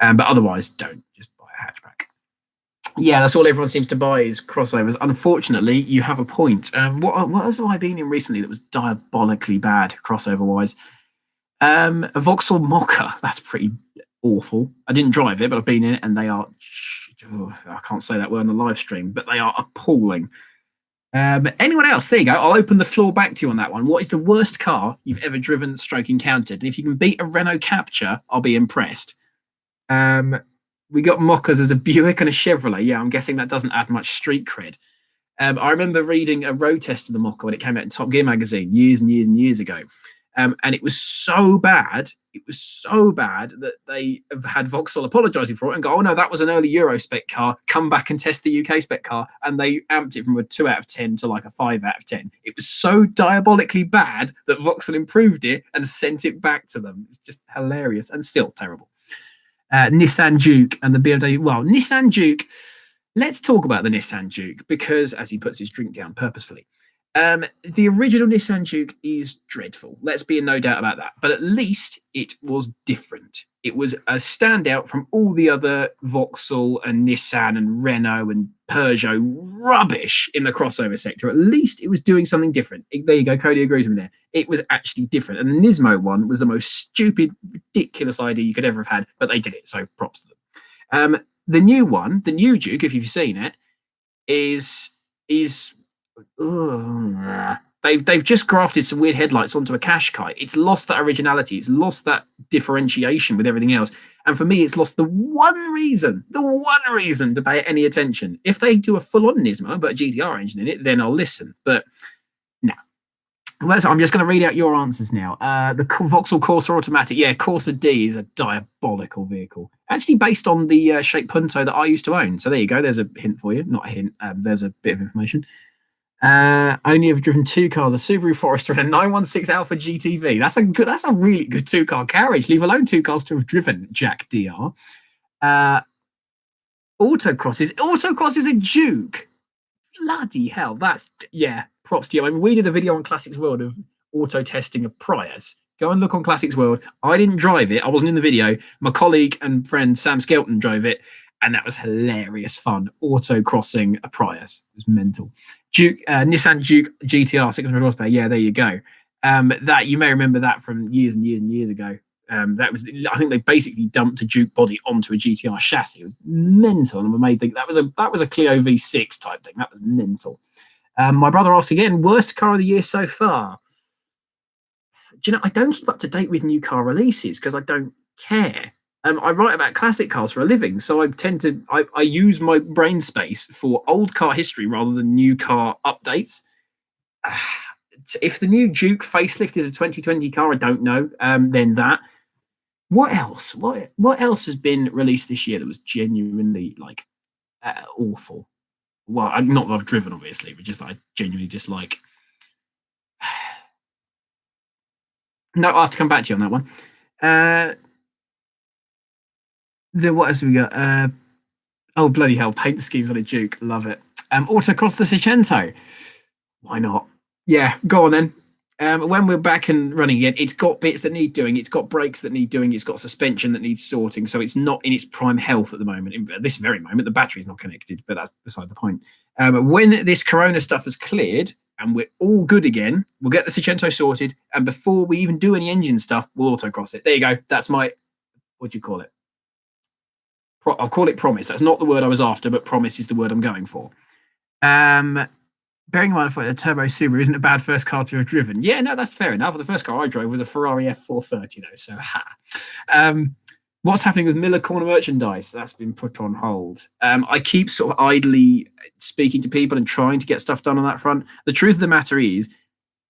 But otherwise, don't. Just buy a hatchback. Yeah, that's all everyone seems to buy is crossovers. Unfortunately, you have a point. What else have I been in recently that was diabolically bad crossover-wise? A Vauxhall Mocha. That's pretty awful. I didn't drive it, but I've been in it, and they are... I can't say that word on the live stream, but they are appalling. Anyone else? There you go. I'll open the floor back to you on that one. What is the worst car you've ever driven / encountered? And if you can beat a Renault Captur, I'll be impressed. We got Mochas as a Buick and a Chevrolet. Yeah, I'm guessing that doesn't add much street cred. I remember reading a road test of the Mocha when it came out in Top Gear magazine years and years and years ago. And it was so bad. It was so bad that they have had Vauxhall apologising for it and go, oh, no, that was an early Euro spec car. Come back and test the UK spec car. And they amped it from a 2 out of 10 to like a 5 out of 10. It was so diabolically bad that Vauxhall improved it and sent it back to them. It's just hilarious and still terrible. Nissan Juke and the BMW. Well, Nissan Juke. Let's talk about the Nissan Juke because, as he puts his drink down purposefully, the original Nissan Juke is dreadful. Let's be in no doubt about that. But at least it was different. It was a standout from all the other Vauxhall and Nissan and Renault and Peugeot rubbish in the crossover sector. At least it was doing something different. There you go. Cody agrees with me there. It was actually different. And the Nismo one was the most stupid, ridiculous idea you could ever have had, but they did it. So props to them. The new one, the new Juke, if you've seen it, is they've just grafted some weird headlights onto a Qashqai. It's lost that originality. It's lost that differentiation with everything else. And for me, it's lost the one reason to pay any attention. If they do a full-on Nismo, but a GTR engine in it, then I'll listen. But no. I'm just going to read out your answers now. The Vauxhall Corsa Automatic. Yeah, Corsa D is a diabolical vehicle. Actually based on the Shape Punto that I used to own. So there you go. There's a hint for you. Not a hint. There's a bit of information. Only have driven 2 cars, a Subaru Forester and a 916 Alpha GTV. That's a really good 2-car carriage, leave alone 2 cars to have driven, Jack DR. Autocross is a Juke. Bloody hell, props to you. I mean, we did a video on Classics World of auto testing of Prius. Go and look on Classics World. I didn't drive it. I wasn't in the video. My colleague and friend Sam Skelton drove it, and that was hilarious fun. Auto-crossing a Prius. It was mental. Nissan Juke GTR 600 horsepower. Yeah, there you go. That you may remember that from years and years and years ago. That was, I think they basically dumped a Juke body onto a GTR chassis. It was mental, and I'm amazed that was a Clio V6 type thing. That was mental. My brother asked again, worst car of the year so far. Do you know, I don't keep up to date with new car releases because I don't care. I write about classic cars for a living, so I use my brain space for old car history rather than new car updates. If the new Juke facelift is a 2020 car, I don't know. Then that. What else? What else has been released this year that was genuinely awful? Well, not that I've driven, obviously, but just that I genuinely dislike. No, I'll have to come back to you on that one. What else have we got? Oh, bloody hell, paint schemes on a Duke. Love it. Autocross the Seicento. Why not? Yeah, go on then. When we're back and running again, it's got bits that need doing. It's got brakes that need doing. It's got suspension that needs sorting. So it's not in its prime health at the moment. At this very moment, the battery's not connected, but that's beside the point. When this Corona stuff has cleared and we're all good again, we'll get the Seicento sorted. And before we even do any engine stuff, we'll autocross it. There you go. That's my, what do you call it? I'll call it promise. That's not the word I was after, but promise is the word I'm going for. Bearing in mind a turbo Subaru isn't a bad first car to have driven. Yeah, no, that's fair enough. The first car I drove was a Ferrari F430, though. So, what's happening with Miller Corner merchandise? That's been put on hold. I keep sort of idly speaking to people and trying to get stuff done on that front. The truth of the matter is,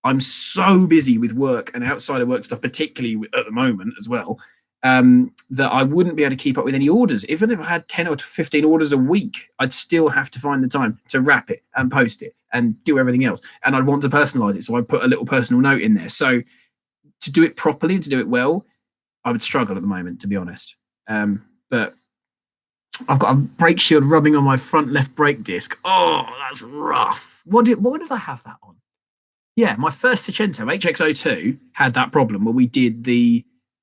I'm so busy with work and outside of work stuff, particularly at the moment as well, that I wouldn't be able to keep up with any orders. Even if I had 10 or 15 orders a week, I'd still have to find the time to wrap it and post it and do everything else. And I'd want to personalize it. So I'd put a little personal note in there. So to do it properly and to do it well, I would struggle at the moment, to be honest. But I've got a brake shield rubbing on my front left brake disc. Oh, that's rough. What did I have that on? Yeah, my first Seicento HX02 had that problem where we did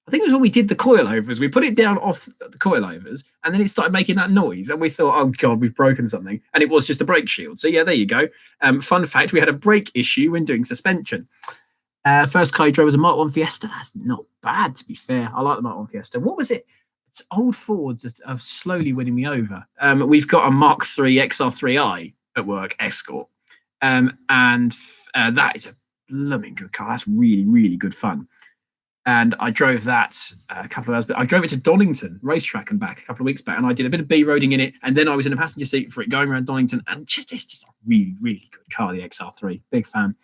I think it was when we did the coilovers. We put it down off the coilovers, and then it started making that noise, and we thought, "Oh God, we've broken something." And it was just a brake shield. So yeah, there you go. Fun fact: we had a brake issue when doing suspension. First car I drove was a Mark 1 Fiesta. That's not bad, to be fair. I like the Mark 1 Fiesta. What was it? It's old Fords that are slowly winning me over. We've got a Mark 3 XR3i at work, Escort, and that is a blooming good car. That's really, really good fun. And I drove that a couple of hours, but I drove it to Darlington racetrack and back a couple of weeks back, and I did a bit of B-roading in it, and then I was in a passenger seat for it going around Darlington, and it's just a really, really good car, the XR3. Big fan.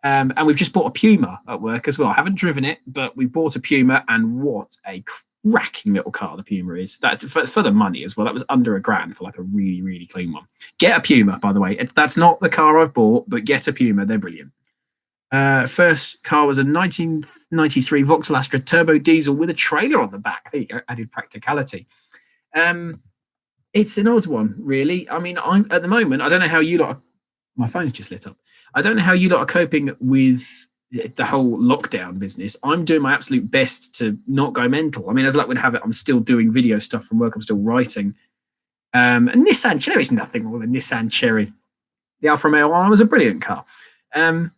And we've just bought a Puma at work as well. I haven't driven it, but we bought a Puma, and what a cracking little car the Puma is. That's for the money as well. That was under $1,000 for like a really, really clean one. Get a Puma, by the way. That's not the car I've bought, but get a Puma. They're brilliant. First car was a 1993 Vauxhall Astra turbo diesel with a trailer on the back. There you go, added practicality. It's an odd one, really. I mean, I'm at the moment, I don't know how you lot, my phone's just lit up. I don't know how you lot are coping with the whole lockdown business. I'm doing my absolute best to not go mental. I mean, as luck would have it, I'm still doing video stuff from work. I'm still writing. And Nissan Cherry is nothing wrong with a Nissan Cherry. The Alfa Romeo R was a brilliant car. I'm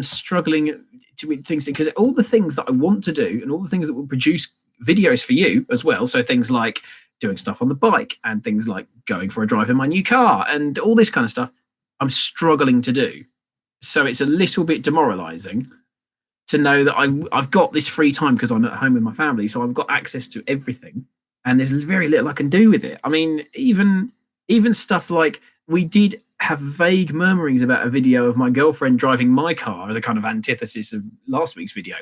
struggling to things because all the things that I want to do and all the things that will produce videos for you as well. So things like doing stuff on the bike and things like going for a drive in my new car and all this kind of stuff, I'm struggling to do. So it's a little bit demoralizing to know that I've got this free time because I'm at home with my family. So I've got access to everything and there's very little I can do with it. I mean, even stuff like we did have vague murmurings about a video of my girlfriend driving my car as a kind of antithesis of last week's video.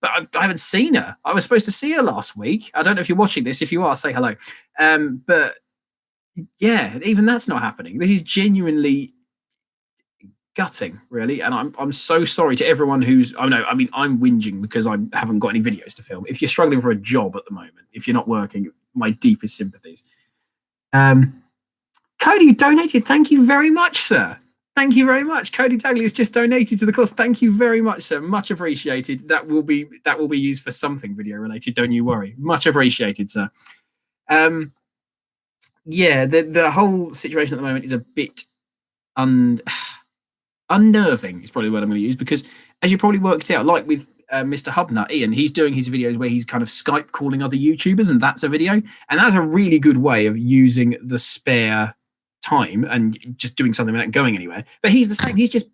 But I haven't seen her. I was supposed to see her last week. I don't know if you're watching this. If you are, say hello. But yeah, even that's not happening. This is genuinely gutting, really. And I'm so sorry to everyone who's, I'm whinging because I haven't got any videos to film. If you're struggling for a job at the moment, if you're not working, my deepest sympathies. Cody, you donated. Thank you very much, sir. Thank you very much. Cody Tagley has just donated to the cause. Thank you very much, sir. Much appreciated. That will be used for something video related. Don't you worry. Much appreciated, sir. The whole situation at the moment is a bit unnerving. Is probably what I'm going to use because, as you probably worked out, like with Mr. Hubnut, Ian, he's doing his videos where he's kind of Skype calling other YouTubers, and that's a video, and that's a really good way of using the spare time and just doing something without going anywhere. But he's the same. He's just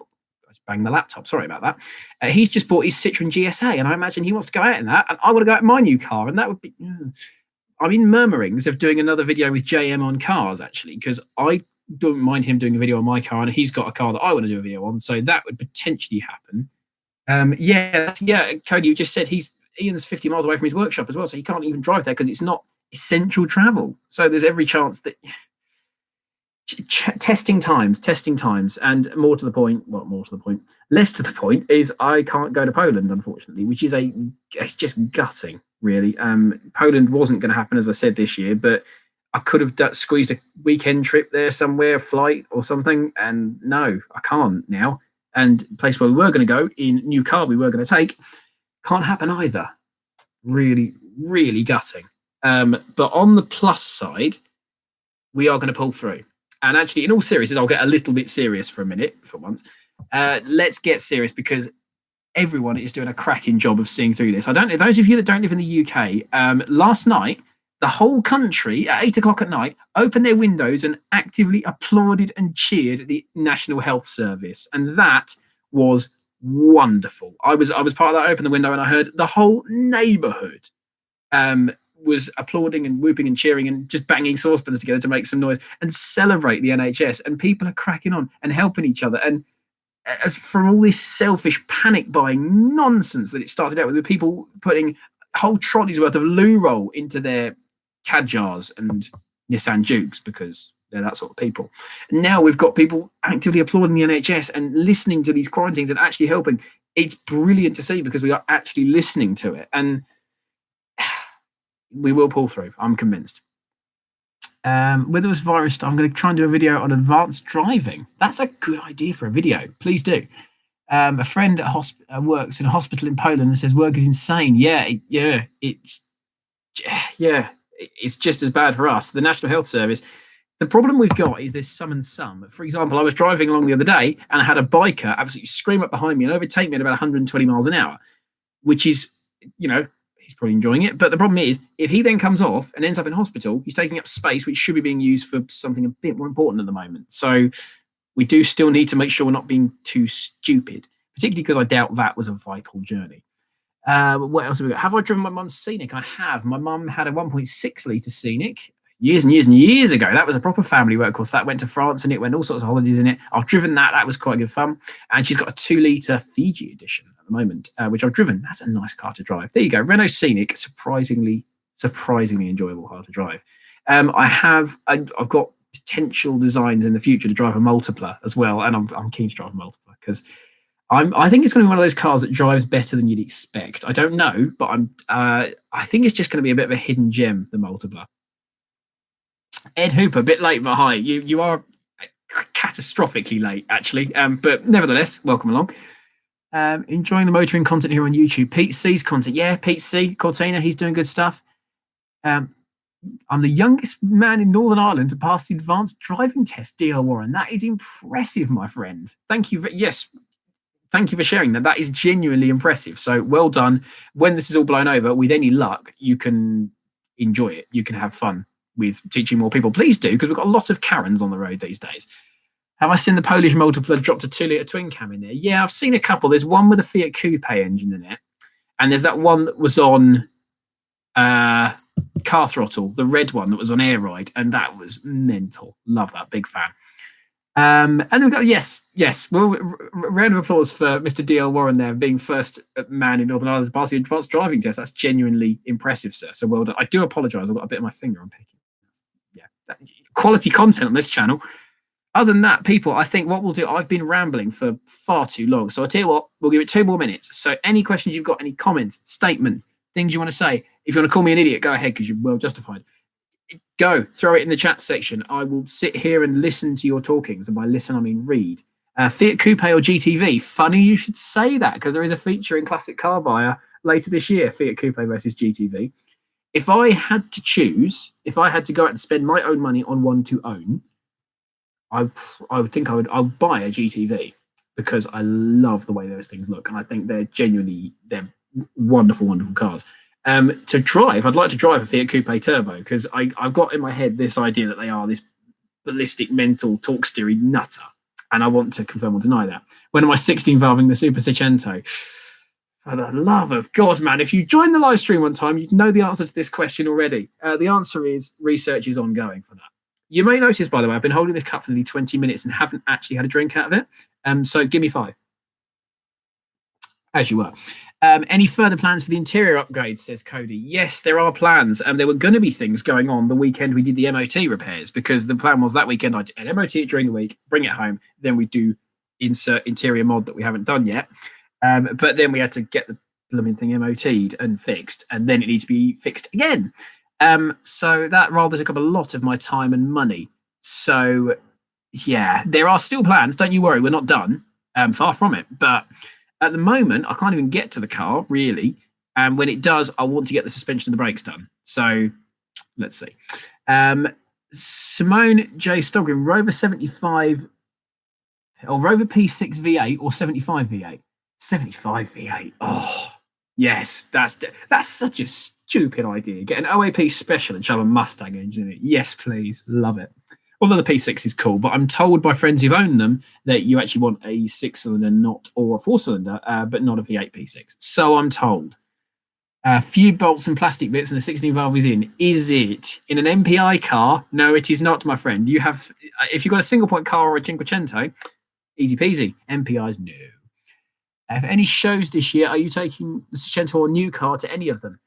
banged the laptop. Sorry about that. He's just bought his Citroen GSA, and I imagine he wants to go out in that, and I want to go out in my new car, and that would be. I'm in murmurings of doing another video with JM on cars actually, because I don't mind him doing a video on my car, and he's got a car that I want to do a video on, so that would potentially happen. Cody, you just said Ian's 50 miles away from his workshop as well, so he can't even drive there because it's not essential travel. So there's every chance that testing times, and more to the point, less to the point is I can't go to Poland, unfortunately, which is it's just gutting, really. Poland wasn't going to happen, as I said, this year, but I could have squeezed a weekend trip there somewhere, a flight or something, and no, I can't now. And the place where we were going to go, in new car we were going to take, can't happen either. Really, really gutting. But on the plus side, we are going to pull through. And actually, in all seriousness, I'll get a little bit serious for a minute, for once. Let's get serious, because everyone is doing a cracking job of seeing through this. Those of you that don't live in the UK, last night, the whole country at 8 o'clock at night opened their windows and actively applauded and cheered the National Health Service. And that was wonderful. I was part of that. I opened the window and I heard the whole neighbourhood was applauding and whooping and cheering and just banging saucepans together to make some noise and celebrate the NHS. And people are cracking on and helping each other. And as for all this selfish panic buying nonsense that it started out with people putting whole trolleys worth of loo roll into their Kadjars and Nissan Dukes, because they're that sort of people. And now we've got people actively applauding the NHS and listening to these quarantines and actually helping. It's brilliant to see, because we are actually listening to it. And we will pull through. I'm convinced. Whether it's virus stuff, I'm going to try and do a video on advanced driving. That's a good idea for a video. Please do. A friend works in a hospital in Poland and says work is insane. It's just as bad for us. The National Health Service. The problem we've got is there's some and some. For example, I was driving along the other day and I had a biker absolutely scream up behind me and overtake me at about 120 miles an hour, which is, he's probably enjoying it. But the problem is, if he then comes off and ends up in hospital, he's taking up space which should be being used for something a bit more important at the moment. So we do still need to make sure we're not being too stupid, particularly because I doubt that was a vital journey. What else have we got? Have I driven my mum's Scenic? I have. My mum had a 1.6 litre Scenic years and years and years ago. That was a proper family workhorse. That went to France and it went all sorts of holidays in it. I've driven that. That was quite good fun. And she's got a 2 litre Fiji edition at the moment, which I've driven. That's a nice car to drive. There you go. Renault Scenic, surprisingly enjoyable car to drive. I've got potential designs in the future to drive a Multipla as well. And I'm keen to drive a Multipla because I think it's going to be one of those cars that drives better than you'd expect. I don't know, but I think it's just going to be a bit of a hidden gem, the Multipla. Ed Hooper, a bit late, but hi. You are catastrophically late, actually. But nevertheless, welcome along. Enjoying the motoring content here on YouTube. Pete C's content. Yeah, Pete C, Cortina, he's doing good stuff. I'm the youngest man in Northern Ireland to pass the advanced driving test, D.L. Warren. That is impressive, my friend. Thank you. Thank you for sharing that. That is genuinely impressive. So well done. When this is all blown over, with any luck, you can enjoy it. You can have fun with teaching more people. Please do, because we've got a lot of Karens on the road these days. Have I seen the Polish Multipla dropped a 2-litre twin cam in there? Yeah, I've seen a couple. There's one with a Fiat Coupe engine in it. And there's that one that was on Car Throttle, the red one that was on Air Ride. And that was mental. Love that. Big fan. And then we've got, yes. Well, round of applause for Mr. D.L. Warren there, being first man in Northern Ireland to pass the advanced driving test. That's genuinely impressive, sir. So well done. I do apologise. I've got a bit of my finger on picking. Yeah, quality content on this channel. Other than that, people, I think what we'll do, I've been rambling for far too long. So I'll tell you what, we'll give it 2 more minutes. So any questions you've got, any comments, statements, things you want to say, if you want to call me an idiot, go ahead, because you're well justified. Go, throw it in the chat section. I will sit here and listen to your talkings. And by listen, I mean read. Fiat Coupe or GTV? Funny you should say that, because there is a feature in Classic Car Buyer later this year, Fiat Coupe versus GTV. If I had to choose, if I had to go out and spend my own money on one to own, I would think I'll buy a GTV, because I love the way those things look. And I think they're wonderful, wonderful cars. To drive, I'd like to drive a Fiat Coupe Turbo, because I've got in my head this idea that they are this ballistic, mental, torque-steering nutter, and I want to confirm or deny that. When am I 16-valving the Super Seicento? For the love of God, man, if you joined the live stream one time, you'd know the answer to this question already. The answer is research is ongoing for that. You may notice, by the way, I've been holding this cup for nearly 20 minutes and haven't actually had a drink out of it. So give me 5. As you were. Any further plans for the interior upgrades, says Cody? Yes, there are plans. There were going to be things going on the weekend we did the MOT repairs, because the plan was that weekend I'd MOT it during the week, bring it home, then we do insert interior mod that we haven't done yet. But then we had to get the blooming thing MOT'd and fixed, and then it needs to be fixed again. So that rather took up a lot of my time and money. So yeah, there are still plans. Don't you worry, we're not done. Far from it. But at the moment, I can't even get to the car, really. And when it does, I want to get the suspension and the brakes done. So let's see. Simone J. Stogren, Rover 75 or Rover P6 V8 or 75 V8? 75 V8. Oh, yes. That's such a stupid idea. Get an OAP special and shove a Mustang engine in it. Yes, please. Love it. Although the P6 is cool, but I'm told by friends who've owned them that you actually want a 6-cylinder, or a 4-cylinder, but not a V8 P6. So I'm told. A few bolts and plastic bits and the 16 valve is in. Is it in an MPI car? No, it is not, my friend. You have, if you've got a single point car or a Cinquecento, easy peasy. MPI's no. For any shows this year, are you taking the Seicento or new car to any of them?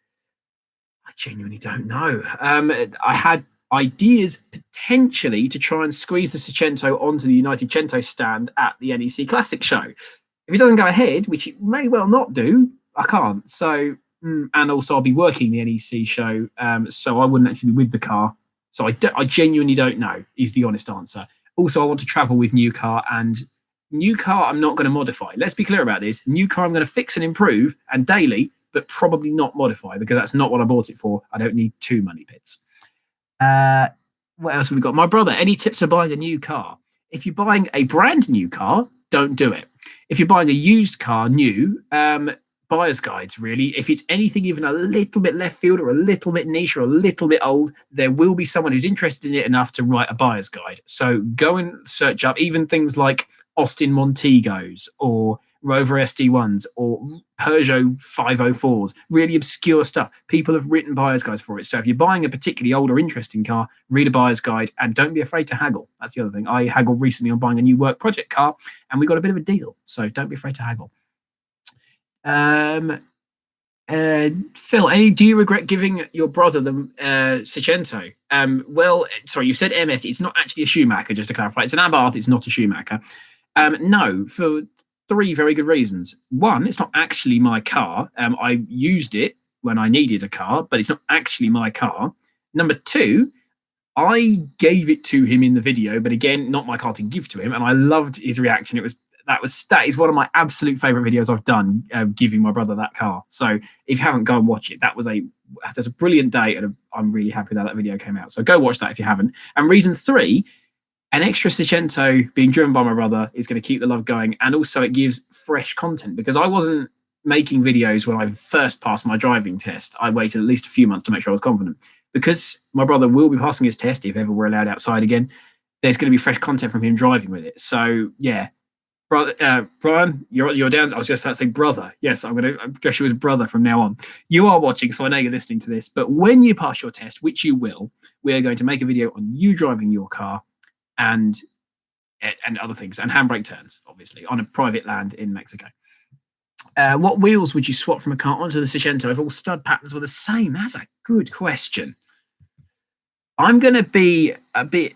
I genuinely don't know. I had ideas potentially to try and squeeze the Seicento onto the United Cento stand at the NEC Classic show. If it doesn't go ahead, which it may well not do, I can't. So, and also I'll be working the NEC show, so I wouldn't actually be with the car. So I genuinely don't know, is the honest answer. Also, I want to travel with new car, and new car I'm not going to modify. Let's be clear about this. New car I'm going to fix and improve, and daily, but probably not modify, because that's not what I bought it for. I don't need 2 money pits. What else have we got? My brother, any tips for buying a new car? If you're buying a brand new car, don't do it. If you're buying a used car new, buyer's guides, really. If it's anything even a little bit left field or a little bit niche or a little bit old, there will be someone who's interested in it enough to write a buyer's guide. So go and search up even things like Austin Montegos or Rover SD1s or Peugeot 504s, really obscure stuff. People have written buyer's guides for it. So if you're buying a particularly old or interesting car, read a buyer's guide and don't be afraid to haggle. That's the other thing. I haggled recently on buying a new work project car and we got a bit of a deal. So don't be afraid to haggle. Phil, do you regret giving your brother the Seicento? Well, sorry, you said MS. It's not actually a Schumacher, just to clarify. It's an Abarth. It's not a Schumacher. No, for 3 very good reasons. One, it's not actually my car. I used it when I needed a car, but it's not actually my car. Number 2, I gave it to him in the video, but again, not my car to give to him, and I loved his reaction. That is one of my absolute favorite videos I've done, giving my brother that car. So if you haven't, go and watch it. That's a brilliant day, and I'm really happy that video came out. So go watch that if you haven't. And reason 3, an extra Seicento being driven by my brother is going to keep the love going, and also it gives fresh content, because I wasn't making videos when I first passed my driving test. I waited at least a few months to make sure I was confident. Because my brother will be passing his test if ever we're allowed outside again, there's going to be fresh content from him driving with it. So yeah, brother, Brian, you're down. I was just about to say brother. Yes, I'm going to address you as brother from now on. You are watching, so I know you're listening to this. But when you pass your test, which you will, we are going to make a video on you driving your car and other things, and handbrake turns, obviously, on a private land in Mexico. What wheels would you swap from a car onto the Seicento if all stud patterns were the same? That's a good question. I'm going to be a bit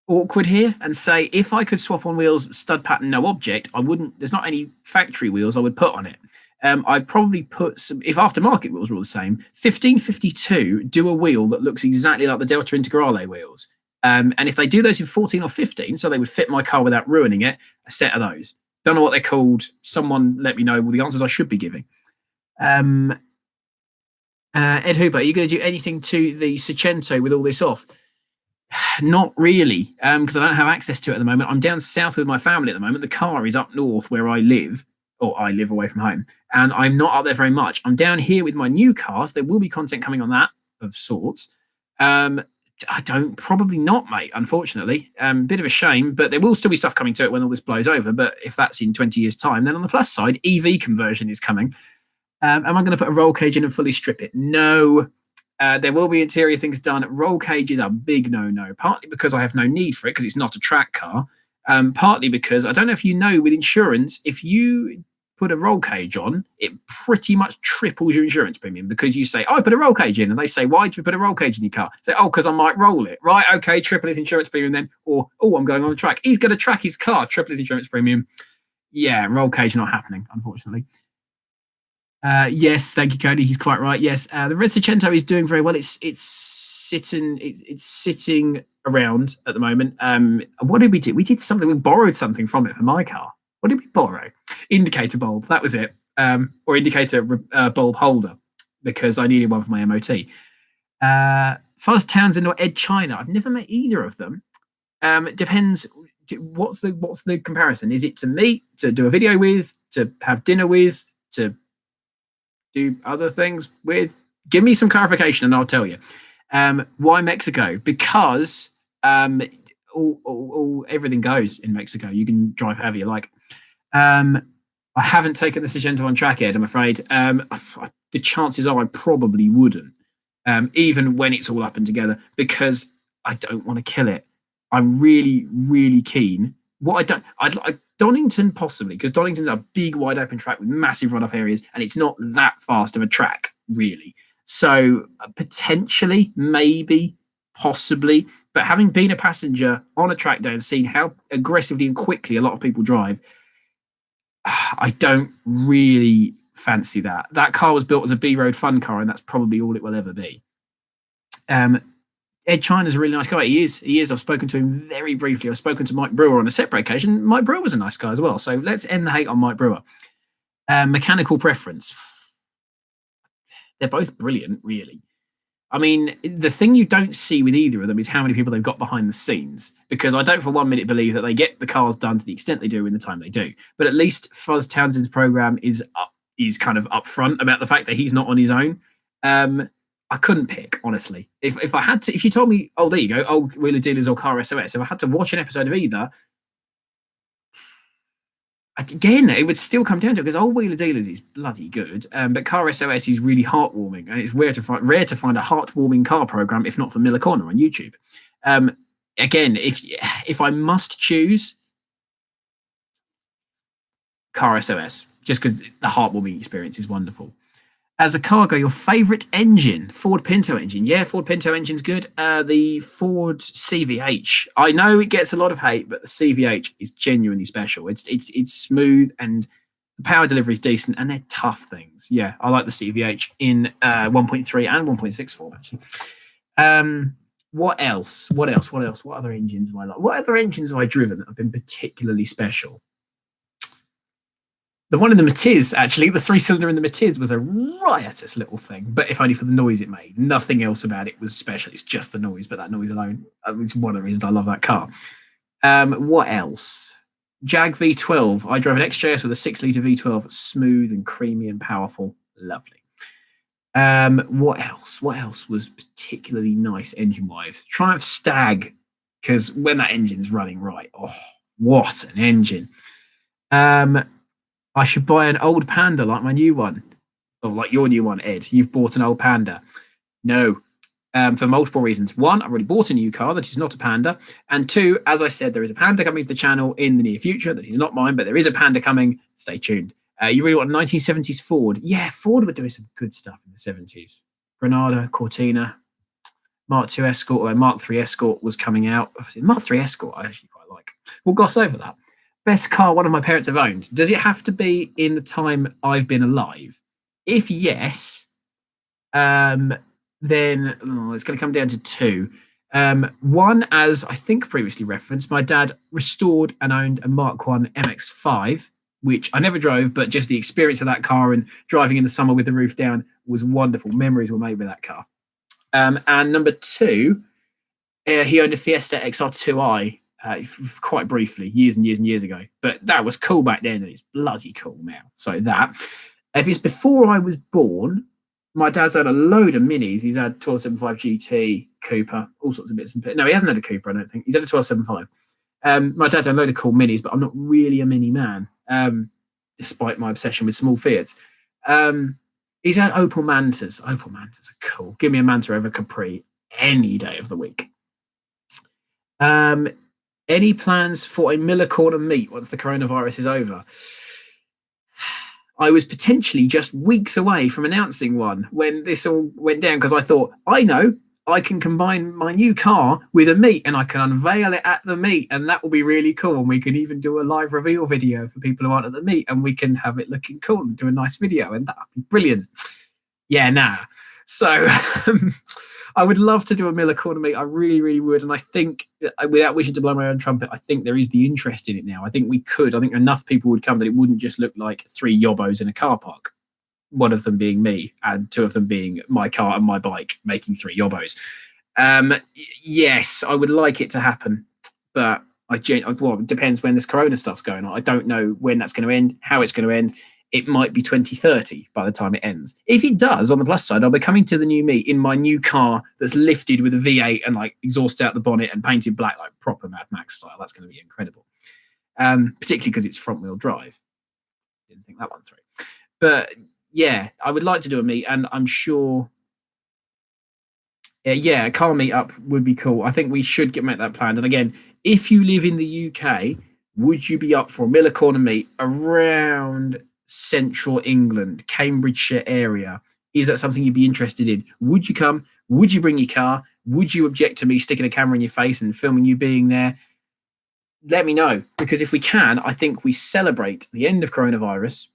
awkward here and say if I could swap on wheels, stud pattern, no object, I wouldn't. There's not any factory wheels I would put on it. I'd probably put some, if aftermarket wheels were all the same, 1552 do a wheel that looks exactly like the Delta Integrale wheels. And if they do those in 14 or 15, so they would fit my car without ruining it, a set of those. Don't know what they're called. Someone let me know the answers I should be giving. Ed Hooper, are you going to do anything to the Seicento with all this off? Not really, because I don't have access to it at the moment. I'm down south with my family at the moment. The car is up north where I live, or I live away from home, and I'm not up there very much. I'm down here with my new car, so there will be content coming on that of sorts. Probably not, mate, unfortunately. Bit of a shame, but there will still be stuff coming to it when all this blows over. But if that's in 20 years' time, then on the plus side, EV conversion is coming. Am I going to put a roll cage in and fully strip it? No. There will be interior things done. Roll cage is a big no-no, partly because I have no need for it because it's not a track car. Partly because, I don't know if you know, with insurance, if you put a roll cage on, it pretty much triples your insurance premium because you say, oh, I put a roll cage in. And they say, why did you put a roll cage in your car? Say, oh, because I might roll it. Right, okay, triple his insurance premium then. Or, oh, I'm going on the track. He's going to track his car, triple his insurance premium. Yeah, roll cage not happening, unfortunately. Yes, thank you, Cody. He's quite right. Yes, the red Seicento is doing very well. It's sitting around at the moment. What did we do? We did something. We borrowed something from it for my car. What did we borrow? Indicator bulb. That was it. Or indicator bulb holder, because I needed one for my MOT. Fuzz Townsend or Ed China. I've never met either of them. It depends. What's the comparison? Is it to meet, to do a video with, to have dinner with, to do other things with? Give me some clarification and I'll tell you. Why Mexico? Because everything goes in Mexico. You can drive however you like. I haven't taken the Seicento on track yet, I'm afraid. The chances are I probably wouldn't, even when it's all up and together, because I don't want to kill it. I'm really, really keen. I'd like Donington possibly, because Donington's a big, wide open track with massive runoff areas, and it's not that fast of a track, really. So potentially, maybe, possibly, but having been a passenger on a track day and seen how aggressively and quickly a lot of people drive, I don't really fancy that. That car was built as a B-road fun car, and that's probably all it will ever be. Ed China's a really nice guy. He is. I've spoken to him very briefly. I've spoken to Mike Brewer on a separate occasion. Mike Brewer was a nice guy as well. So let's end the hate on Mike Brewer. Mechanical preference. They're both brilliant, really. I mean, the thing you don't see with either of them is how many people they've got behind the scenes, because I don't for 1 minute believe that they get the cars done to the extent they do in the time they do. But at least Fuzz Townsend's program is kind of upfront about the fact that he's not on his own. I couldn't pick, honestly. If I had to, if you told me, oh, there you go, old Wheeler Dealers or Car SOS, if I had to watch an episode of either, again, it would still come down to it, because old Wheeler Dealers is bloody good, but Car SOS is really heartwarming, and it's rare to find a heartwarming car program, if not for Miller Corner on YouTube. Again, if I must choose, Car SOS, just because the heartwarming experience is wonderful. As a cargo, your favourite engine? Ford Pinto engine. Yeah, Ford Pinto engine's good. The Ford CVH. I know it gets a lot of hate, but the CVH is genuinely special. It's smooth, and the power delivery is decent, and they're tough things. Yeah, I like the CVH in 1.3 and 1.6 form, actually. What else? What other engines have I like? What other engines have I driven that have been particularly special? The one in the Matiz, actually, the 3-cylinder in the Matiz was a riotous little thing, but if only for the noise it made. Nothing else about it was special. It's just the noise, but that noise alone is one of the reasons I love that car. What else? Jag V12. I drove an XJS with a 6-litre V12, smooth and creamy and powerful. Lovely. What else? What else was particularly nice engine-wise? Triumph Stag, because when that engine's running right, oh, what an engine. I should buy an old Panda like my new one. Or like your new one, Ed. You've bought an old Panda. No. For multiple reasons. One, I've already bought a new car that is not a Panda. And two, as I said, there is a Panda coming to the channel in the near future that is not mine, but there is a Panda coming. Stay tuned. You really want a 1970s Ford? Yeah, Ford were doing some good stuff in the 70s. Granada, Cortina, Mark II Escort, although Mark III Escort was coming out. Mark III Escort I actually quite like. We'll gloss over that. Best car one of my parents have owned. Does it have to be in the time I've been alive? If yes, then it's going to come down to two. One, as I think previously referenced, my dad restored and owned a Mark I MX-5, which I never drove, but just the experience of that car and driving in the summer with the roof down was wonderful. Memories were made with that car. And number two, he owned a Fiesta XR2i. Quite briefly, years and years and years ago, but that was cool back then, and it's bloody cool now. So that, if it's before I was born, my dad's had a load of minis. He's had 1275 GT, Cooper, all sorts of bits and bits. No, he hasn't had a Cooper, I don't think. He's had a 1275. My dad's had a load of cool minis, but I'm not really a mini man, despite my obsession with small Fiats. He's had Opel Mantas. Opel Mantas are cool. Give me a Manta over Capri any day of the week. Any plans for a Miller Corner meet once the coronavirus is over? I was potentially just weeks away from announcing one when this all went down, because I thought, I know, I can combine my new car with a meet and I can unveil it at the meet, and that will be really cool. And we can even do a live reveal video for people who aren't at the meet, and we can have it looking cool and do a nice video, and that'd be brilliant. Yeah, nah. So I would love to do a Miller Corner meet. I really, really would. And I think, without wishing to blow my own trumpet, I think there is the interest in it now. I think we could. I think enough people would come that it wouldn't just look like three yobbos in a car park. One of them being me and two of them being my car and my bike, making three yobbos. Yes, I would like it to happen, but it depends when this Corona stuff's going on. I don't know when that's going to end, how it's going to end. It might be 2030 by the time it ends. If it does, on the plus side, I'll be coming to the new meet in my new car that's lifted with a V8 and like exhaust out the bonnet and painted black, like proper Mad Max style. That's going to be incredible. Particularly because it's front wheel drive. Didn't think that one through. But yeah, I would like to do a meet, and I'm sure. Yeah, a car meetup would be cool. I think we should make that planned. And again, if you live in the UK, would you be up for a Miller Corner meet around central England, Cambridgeshire area? Is that something you'd be interested in? Would you come? Would you bring your car? Would you object to me sticking a camera in your face and filming you being there? Let me know, because if we can, I think we celebrate the end of coronavirus,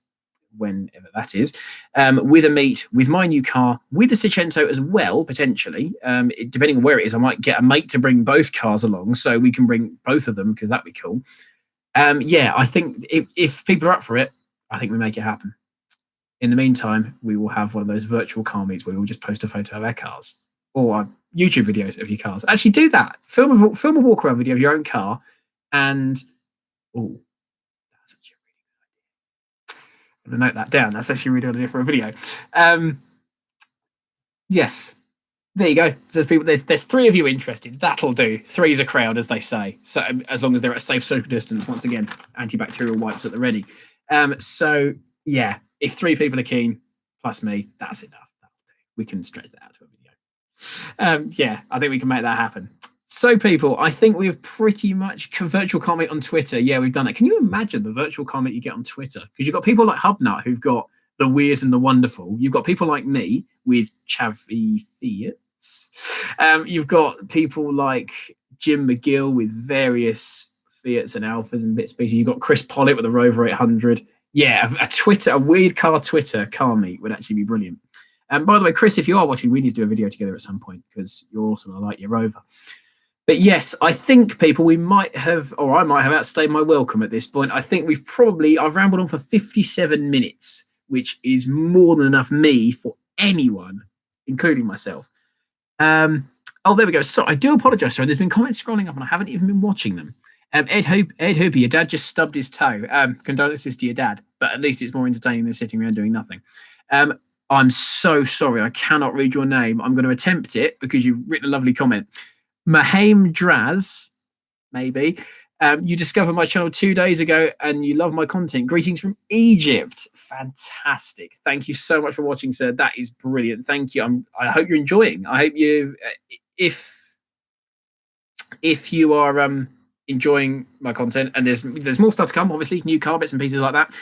whenever that is, with a meet with my new car, with the Seicento as well, potentially. Depending on where it is, I might get a mate to bring both cars along so we can bring both of them, because that'd be cool. Yeah, I think if people are up for it, I think we make it happen. In the meantime, we will have one of those virtual car meets where we'll just post a photo of our cars or YouTube videos of your cars. Actually, do that. Film a walk around video of your own car, and that's actually a really good idea. I'm gonna note that down. That's actually a really good idea for a video. Yes. There you go. So there's three of you interested. That'll do. Three's a crowd, as they say. So as long as they're at a safe social distance, once again, antibacterial wipes at the ready. So yeah, if three people are keen, plus me, that's enough. That'll do. We can stretch that out to a video. Yeah, I think we can make that happen. So people, I think we've pretty much virtual comment on Twitter. Yeah, we've done it. Can you imagine the virtual comment you get on Twitter? Because you've got people like Hubnut who've got the weird and the wonderful. You've got people like me with Chavy Fiats. You've got people like Jim McGill with various Fiats and Alphas and bits and pieces. You've got Chris Pollitt with a Rover 800. Yeah, a weird car Twitter car meet would actually be brilliant. And by the way, Chris, if you are watching, we need to do a video together at some point because you're awesome. I like your Rover. But yes, I think people, I might have outstayed my welcome at this point. I think I've rambled on for 57 minutes, which is more than enough for anyone, including myself. There we go. So I do apologise. Sorry, there's been comments scrolling up and I haven't even been watching them. Ed Hooper, your dad just stubbed his toe. Condolences to your dad, but at least it's more entertaining than sitting around doing nothing. I'm so sorry. I cannot read your name. I'm going to attempt it because you've written a lovely comment. Mahaim Draz, maybe. You discovered my channel 2 days ago and you love my content. Greetings from Egypt. Fantastic. Thank you so much for watching, sir. That is brilliant. Thank you. I hope you're enjoying. I hope you, if you are enjoying my content, and there's more stuff to come, obviously, new car bits and pieces like that.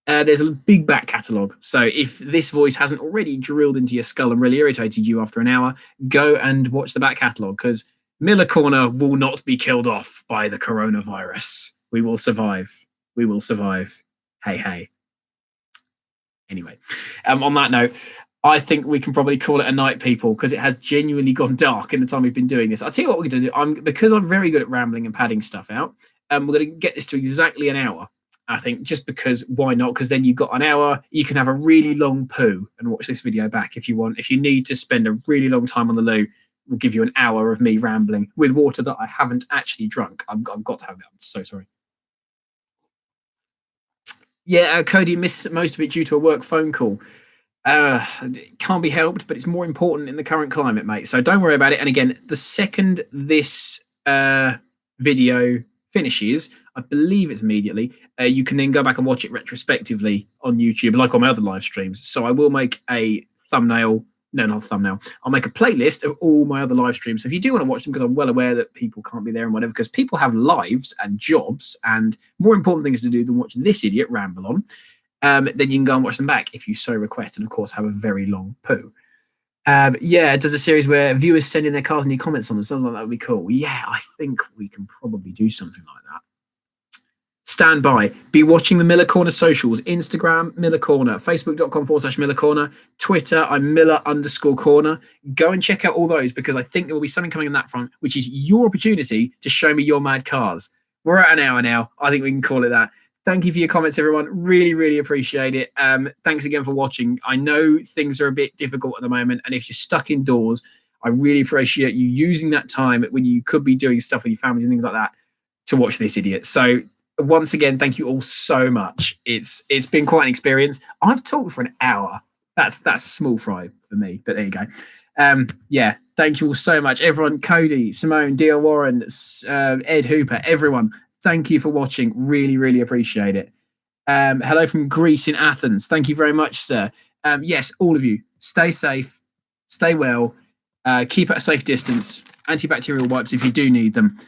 There's a big back catalogue. So if this voice hasn't already drilled into your skull and really irritated you after an hour, go and watch the back catalogue, because Miller Corner will not be killed off by the coronavirus. We will survive. We will survive. Hey, hey. Anyway, on that note, I think we can probably call it a night, people, because it has genuinely gone dark in the time we've been doing this. I'll tell you what we're going to do. Because I'm very good at rambling and padding stuff out, we're going to get this to exactly an hour. I think just because why not? Because then you've got an hour. You can have a really long poo and watch this video back if you want. If you need to spend a really long time on the loo, we'll give you an hour of me rambling with water that I haven't actually drunk. I've got to have it. I'm so sorry. Yeah, Cody missed most of it due to a work phone call. It can't be helped, but it's more important in the current climate, mate. So don't worry about it. And again, the second this video finishes, I believe it's immediately, you can then go back and watch it retrospectively on YouTube, like on my other live streams. So I will make a thumbnail. No, not a thumbnail. I'll make a playlist of all my other live streams. So if you do want to watch them, because I'm well aware that people can't be there and whatever, because people have lives and jobs and more important things to do than watch this idiot ramble on. then you can go and watch them back if you so request, and of course have a very long poo. It does a series where viewers send in their cars and you comments on them. Sounds like that would be cool. Yeah, I think we can probably do something like that. Stand by. Be watching the Miller Corner socials. Instagram, Miller Corner. Facebook.com/Miller Corner. Twitter, I'm Miller_Corner. Go and check out all those, because I think there will be something coming on that front, which is your opportunity to show me your mad cars. We're at an hour now. I think we can call it that. Thank you for your comments, everyone. Really, really appreciate it. Thanks again for watching. I know things are a bit difficult at the moment, and if you're stuck indoors, I really appreciate you using that time when you could be doing stuff with your families and things like that to watch this idiot. So once again, thank you all so much. It's been quite an experience. I've talked for an hour. That's small fry for me, but there you go. Thank you all so much, everyone. Cody, Simone, D.L. Warren, Ed Hooper, everyone. Thank you for watching. Really, really appreciate it. Hello from Greece in Athens. Thank you very much, sir. Yes, all of you, stay safe, stay well, keep at a safe distance, antibacterial wipes if you do need them.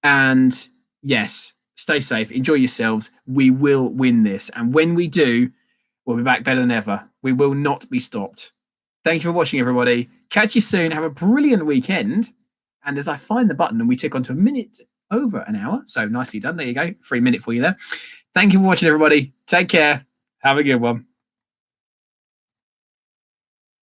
And yes, stay safe, enjoy yourselves. We will win this. And when we do, we'll be back better than ever. We will not be stopped. Thank you for watching, everybody. Catch you soon. Have a brilliant weekend. And as I find the button and we tick onto a minute over an hour. So nicely done. There you go. Free minute for you there. Thank you for watching, everybody. Take care. Have a good one.